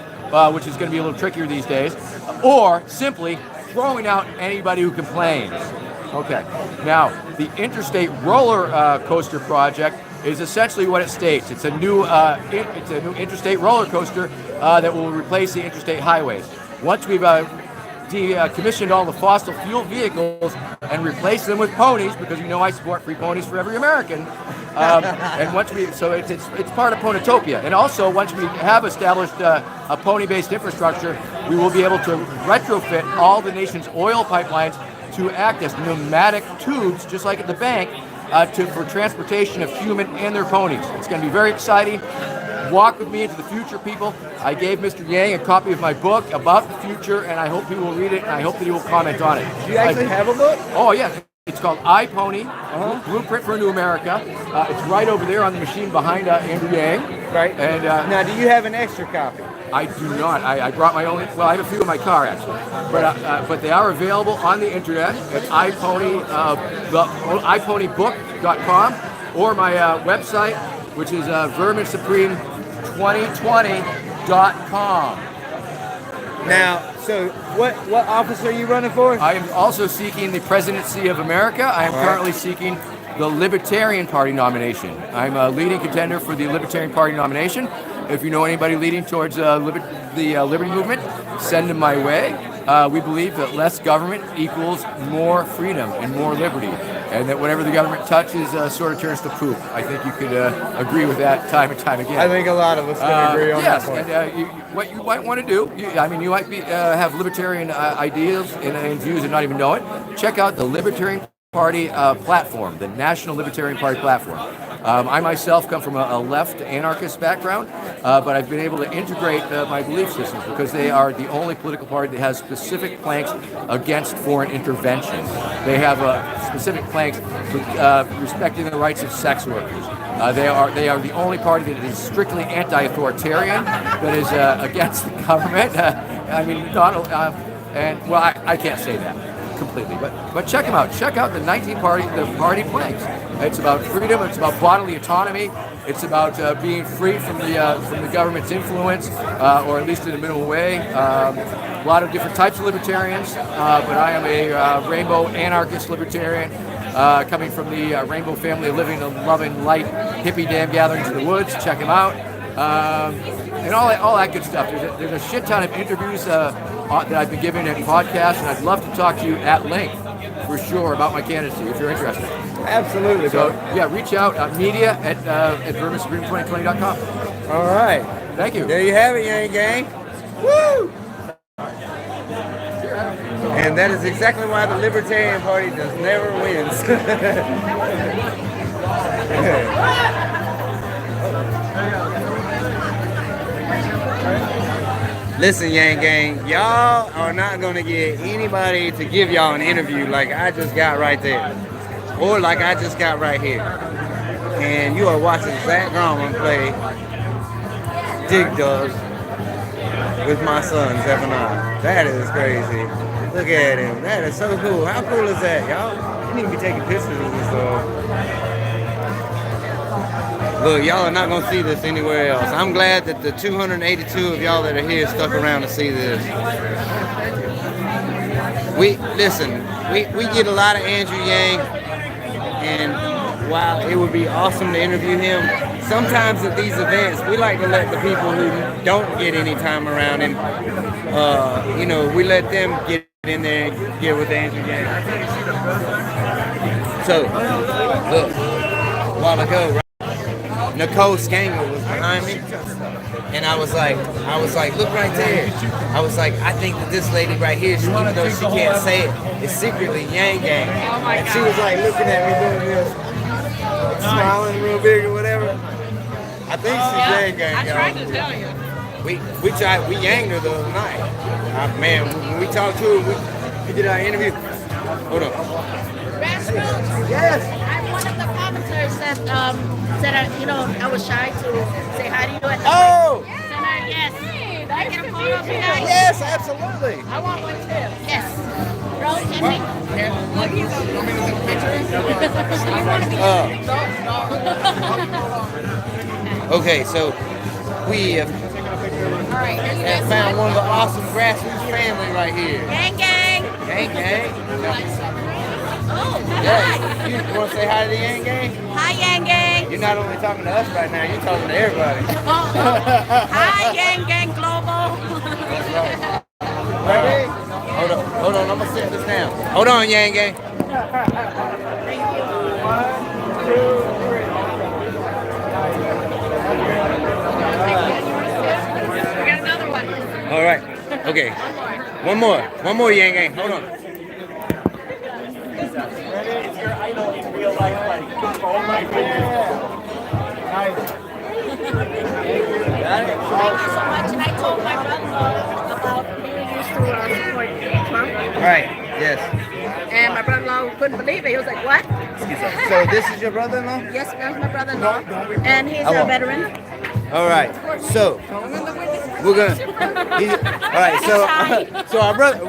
which is going to be a little trickier these days, or simply throwing out anybody who complains. Okay, now the interstate roller coaster project is essentially what it states. It's a new interstate roller coaster that will replace the interstate highways. Once we've decommissioned all the fossil fuel vehicles and replaced them with ponies, because you know I support free ponies for every American. And once it's part of Ponitopia. And also, once we have established a pony-based infrastructure, we will be able to retrofit all the nation's oil pipelines to act as pneumatic tubes, just like at the bank, for transportation of human and their ponies. It's going to be very exciting. Walk with me into the future, people. I gave Mr. Yang a copy of my book about the future, and I hope he will read it, and I hope that he will comment on it. Do you actually have a book? Oh, yeah. It's called iPony, Blueprint for a New America. It's right over there on the machine behind Andrew Yang. Right. And now, do you have an extra copy? I do not. I brought my own. Well, I have a few in my car, actually. But they are available on the internet at iPonybook.com or my website, which is Vermin Supreme 2020.com. Now, so what office are you running for? I am also seeking the presidency of America. I am currently seeking the Libertarian Party nomination. I'm a leading contender for the Libertarian Party nomination. If you know anybody leading towards the Liberty Movement, send them my way. We believe that less government equals more freedom and more liberty, and that whatever the government touches sort of turns to poop. I think you could agree with that time and time again. I think a lot of us can agree on that point. And what you might want to do, you might have libertarian ideas and views and not even know it. Check out the Libertarian Party platform, the National Libertarian Party platform. I myself come from a left anarchist background, but I've been able to integrate my belief systems because they are the only political party that has specific planks against foreign intervention. They have specific planks respecting the rights of sex workers. They are the only party that is strictly anti-authoritarian, that is against the government. I mean, Donald, I can't say that completely, but check them out. Check out the party planks. It's about freedom. It's about bodily autonomy. It's about being free from the government's influence, or at least in a minimal way. A lot of different types of libertarians, but I am a rainbow anarchist libertarian, coming from the rainbow family of living, loving, light, hippie damn gatherings in the woods. Check them out. And all that good stuff. There's a shit ton of interviews that I've been giving at podcasts, and I'd love to talk to you at length, for sure, about my candidacy if you're interested. Absolutely. So, yeah, reach out, media at verminsupreme2020.com. All right. Thank you. There you have it, Yang Gang. Woo! And that is exactly why the Libertarian Party does never wins. Listen, Yang Gang, y'all are not going to get anybody to give y'all an interview like I just got right there, or like I just got right here. And you are watching Zach Grumman play Dig Dug with my son, Zephaniah. That is crazy. Look at him. That is so cool. How cool is that, y'all? shouldn't even be taking pictures of this stuff. Look, y'all are not gonna see this anywhere else. I'm glad that the 282 of y'all that are here stuck around to see this. We get a lot of Andrew Yang, and while it would be awesome to interview him, sometimes at these events we like to let the people who don't get any time around him, we let them get in there and get with Andrew Yang. So, look, a while ago, right? Nicole Scangler was behind me, and I was like, look right there. I was like, I think that this lady right here, even though she can't say it, is secretly Yang Gang. And she was like looking at me doing this, smiling real big or whatever. I think she's Yang Gang. I tried to tell you. We yanged her the other night. Man, when we talked to her, we did our interview. Hold on. Grassroots. Yes. I'm one of the commenters that said I was shy to say hi to you at the Oh! Yes. I get a photo of you guys? Yes, absolutely. I want one too. Yes. Bro, can we? Okay, so we have found one of the awesome Grassroots family right here. Gang, gang. Gang, gang. Oh, Yes. You want to say hi to the Yang Gang? Hi, Yang Gang. You're not only talking to us right now, you're talking to everybody. Hi, Yang Gang Global. Ready? Hold on, I'm going to set this down. Hold on, Yang Gang. Thank you. 1, 2, 3. We got another one. All right. Okay. One more, Yang Gang. Hold on. It's your idol in real life, buddy. Oh my goodness. Nice. Thank you so much. And I told my brother about being used to support Trump. Right. Yes. And my brother-in-law couldn't believe it. He was like, what? So this is your brother-in-law? Yes, that's my brother-in-law. And he's a veteran. All right. So we're gonna. All right. So our brother.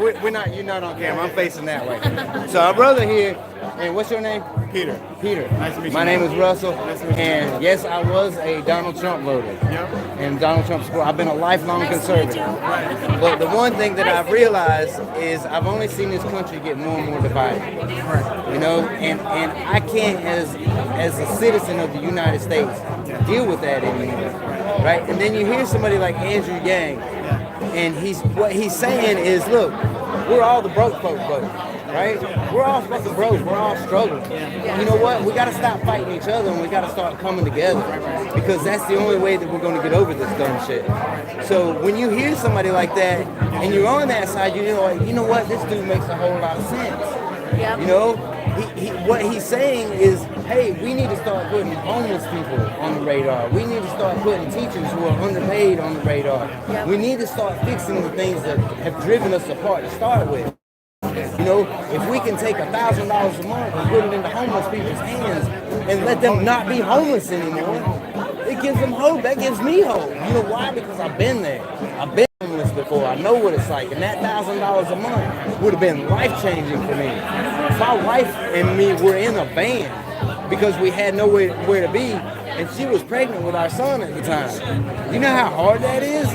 You're not on camera. I'm facing that way. So our brother here. And what's your name? Peter. Peter. Nice to meet you. My name is Russell. Nice to meet you. And yes, I was a Donald Trump voter. Yep. And Donald Trump supporter. I've been a lifelong conservative. But the one thing that I've realized is I've only seen this country get more and more divided. You know, and I can't, as a citizen of the United States, deal with that anymore. Right? And then you hear somebody like Andrew Yang, and what he's saying is, look, we're all the broke folk vote. Right? We're all fucking broke. We're all struggling. You know what? We got to stop fighting each other, and we got to start coming together, because that's the only way that we're going to get over this dumb shit. So when you hear somebody like that, and you're on that side, you know what? This dude makes a whole lot of sense. You know, what he's saying is, hey, we need to start putting homeless people on the radar. We need to start putting teachers who are underpaid on the radar. We need to start fixing the things that have driven us apart to start with. You know, if we can take $1,000 a month and put it into homeless people's hands and let them not be homeless anymore, it gives them hope. That gives me hope. You know why? Because I've been there. I've been homeless before. I know what it's like. And that $1,000 a month would have been life-changing for me. My wife and me were in a van because we had nowhere to be, and she was pregnant with our son at the time. You know how hard that is?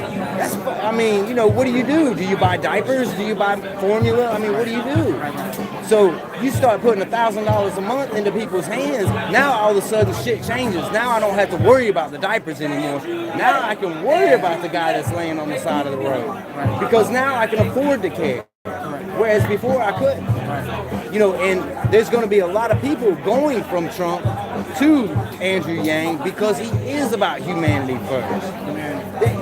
What do you do? Do you buy diapers? Do you buy formula? What do you do? So you start putting $1,000 a month into people's hands. Now all of a sudden shit changes. Now I don't have to worry about the diapers anymore. Now I can worry about the guy that's laying on the side of the road, because now I can afford to care. Whereas before I couldn't. You know, and there's going to be a lot of people going from Trump to Andrew Yang because he is about humanity first.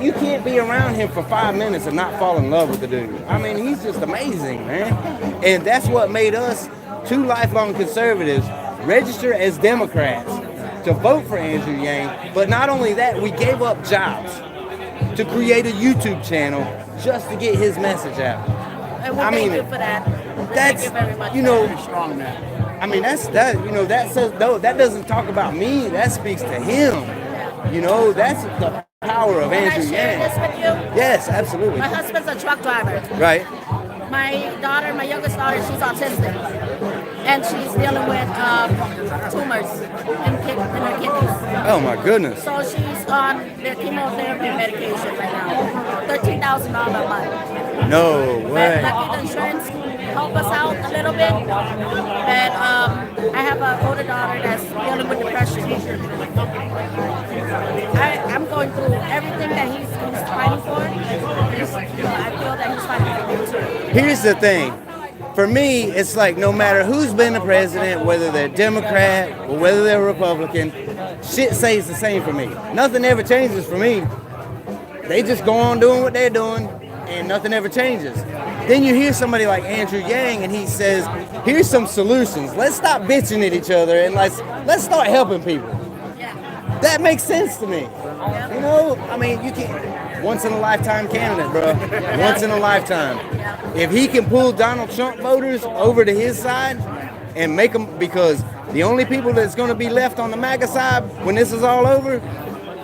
You can't be around him for 5 minutes and not fall in love with the dude. He's just amazing, man. And that's what made us, two lifelong conservatives, register as Democrats to vote for Andrew Yang. But not only that, we gave up jobs to create a YouTube channel just to get his message out. And we thank you for that. That's, thank you very much. you know, that doesn't talk about me. That speaks to him. You know, that's the power of Andrew Yang. Can I share this with you? Yes, absolutely. My husband's a truck driver. Right. My youngest daughter, she's autistic. and she's dealing with tumors in her kidneys. Oh my goodness. So she's on their chemotherapy medication right now, $13,000 a month. No But way. lucky the insurance help us out a little bit. But I have an older daughter that's dealing with depression. I'm going through everything that he's fighting for. I feel that he's fighting for me too. Here's the thing. For me, it's like no matter who's been the president, whether they're Democrat or whether they're Republican, shit stays the same for me. Nothing ever changes for me. They just go on doing what they're doing, and nothing ever changes. Then you hear somebody like Andrew Yang, and he says, here's some solutions. Let's stop bitching at each other, and let's start helping people. That makes sense to me. You know, I mean, you can't, once in a lifetime candidate, bro. Once in a lifetime. If he can pull Donald Trump voters over to his side and make them, because the only people that's going to be left on the MAGA side when this is all over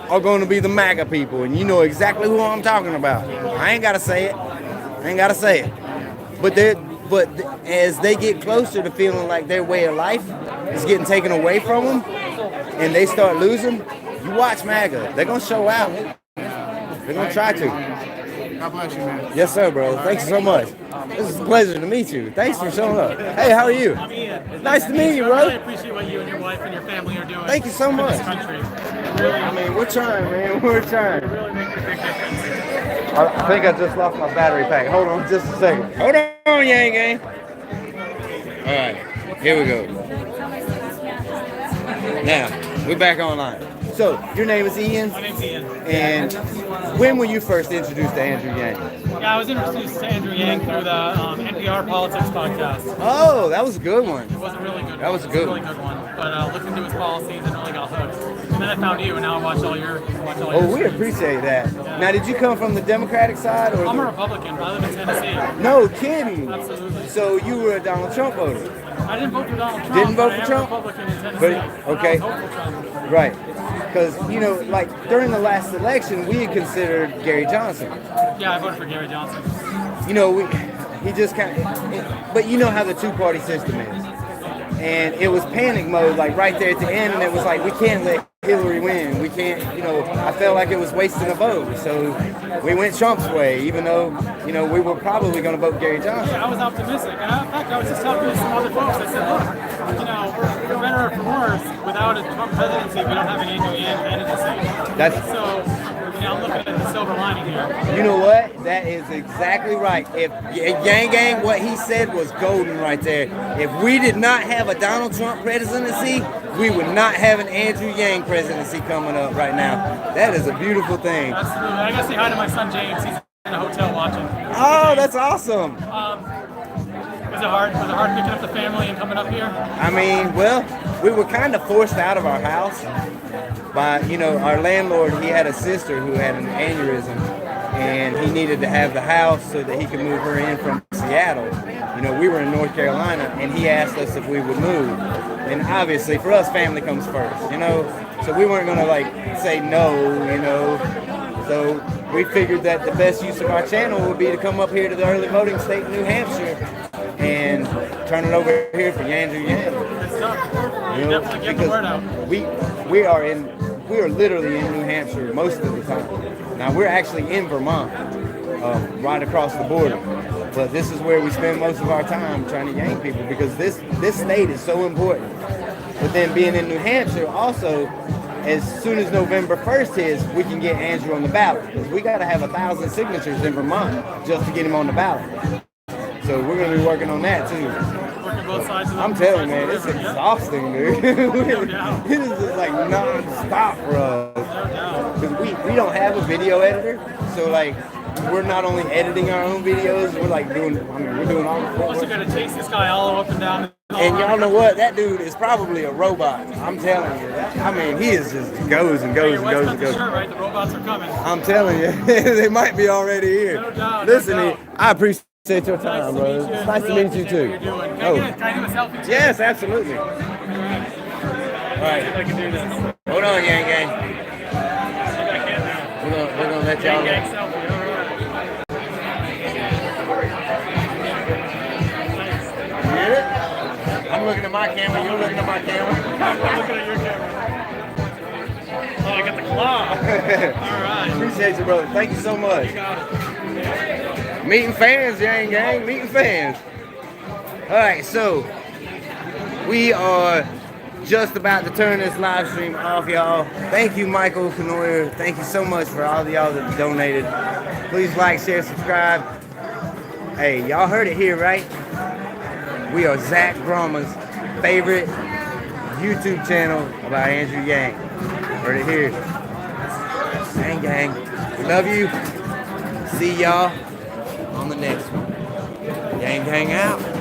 are going to be the MAGA people. And you know exactly who I'm talking about. I ain't got to say it. But as they get closer to feeling like their way of life is getting taken away from them and they start losing, you watch MAGA. They're going to show out. They're going to try to. God bless you, man. Yes, sir, bro. Thanks so much. This is a pleasure to meet you. Thanks for showing up. Hey, how are you? I'm Ian. Nice to meet you, I bro. really appreciate what you and your wife and your family are doing. Thank you so for much. this country. I mean, we're trying, man. We're trying. Really making a big difference. I think I just lost my battery pack. Hold on just a second. Hold on, Yang Gang. All right, here we go. Now, we're back online. So, your name is Ian? My name's Ian. And when were you first introduced to Andrew Yang? Yeah, I was introduced to Andrew Yang through the NPR Politics podcast. Oh, that was a good one. It was a really good That was a good really one. good one. But looked into his policies and really got hooked. And then I found you, and now I watch all your Oh, we appreciate that. Now, did you come from the Democratic side? Or I'm a Republican, but I live in Tennessee. No kidding. Absolutely. So you were a Donald Trump voter? I didn't vote for Donald Trump. Didn't vote but for I am Trump? a Republican in Tennessee. But, okay. And I was hopeful Trump. Right. Because, you know, like during the last election, we had considered Gary Johnson. Yeah, I voted for Gary Johnson. You know, he just kind of, but you know how the two-party system is. And it was panic mode, like right there at the end, and it was like, we can't let Hillary win. We can't, you know, I felt like it was wasting a vote. So we went Trump's way, even though, you know, we were probably going to vote Gary Johnson. Yeah, I was optimistic. And in fact, I was just talking to some other folks. I said, look, you know, for better or for worse, without a Trump presidency, we don't have an Andrew Yang candidacy. So, you know, I'm looking at the silver lining here. You know what? That is exactly right. If Yang Gang, what he said was golden right there. If we did not have a Donald Trump presidency, we would not have an Andrew Yang presidency coming up right now. That is a beautiful thing. Absolutely. I gotta say hi to my son James. He's in a hotel watching. Oh, that's awesome. Was it hard? Was it hard picking up the family and coming up here? I mean, well, we were kind of forced out of our house by, you know, our landlord. He had a sister who had an aneurysm, and he needed to have the house so that he could move her in from Seattle. You know, we were in North Carolina, and he asked us if we would move. And obviously, for us, family comes first, you know? So we weren't going to, like, say no, you know? So we figured that the best use of our channel would be to come up here to the early voting state in New Hampshire and turn it over here for Andrew Yang. You know, definitely get the word out. We are literally in New Hampshire most of the time. Now we're actually in Vermont, right across the border. But this is where we spend most of our time trying to Yang people because this state is so important. But then being in New Hampshire also, as soon as November 1st is, we can get Andrew on the ballot because we got to have 1,000 signatures in Vermont just to get him on the ballot. So we're going to be working on that too. Working both sides of the I'm telling you, man, it's exhausting, dude. It is just like non-stop for us. Because we don't have a video editor, so like we're not only editing our own videos, we're like we're doing all the Plus you got to chase this guy all up and down. And y'all know what? That dude is probably a robot. I'm telling you. I mean, he is just goes and goes and goes and goes. Sure, right? The robots are coming. I'm telling you, they might be already here. No doubt. Listen, I appreciate your time, bro. It's nice to meet you too. Can I do a selfie too? Yes, absolutely. All right. See if I can do this. Hold on, Yang Gang. We're gonna let y'all. Yang Gang selfie. I'm looking at my camera. You're looking at my camera. I'm looking at your camera. Oh, I got the claw. All right. Appreciate you, brother. Thank you so much. Meeting fans, Yang Gang. Meeting fans. All right, so we are just about to turn this live stream off, y'all. Thank you, Michael Canoyer. Thank you so much for all of y'all that donated. Please like, share, subscribe. Hey, y'all heard it here, right? We are Zach Grommer's favorite YouTube channel about Andrew Yang. Heard it here. Gang, gang. We love you. See y'all on the next one. Gang, gang out.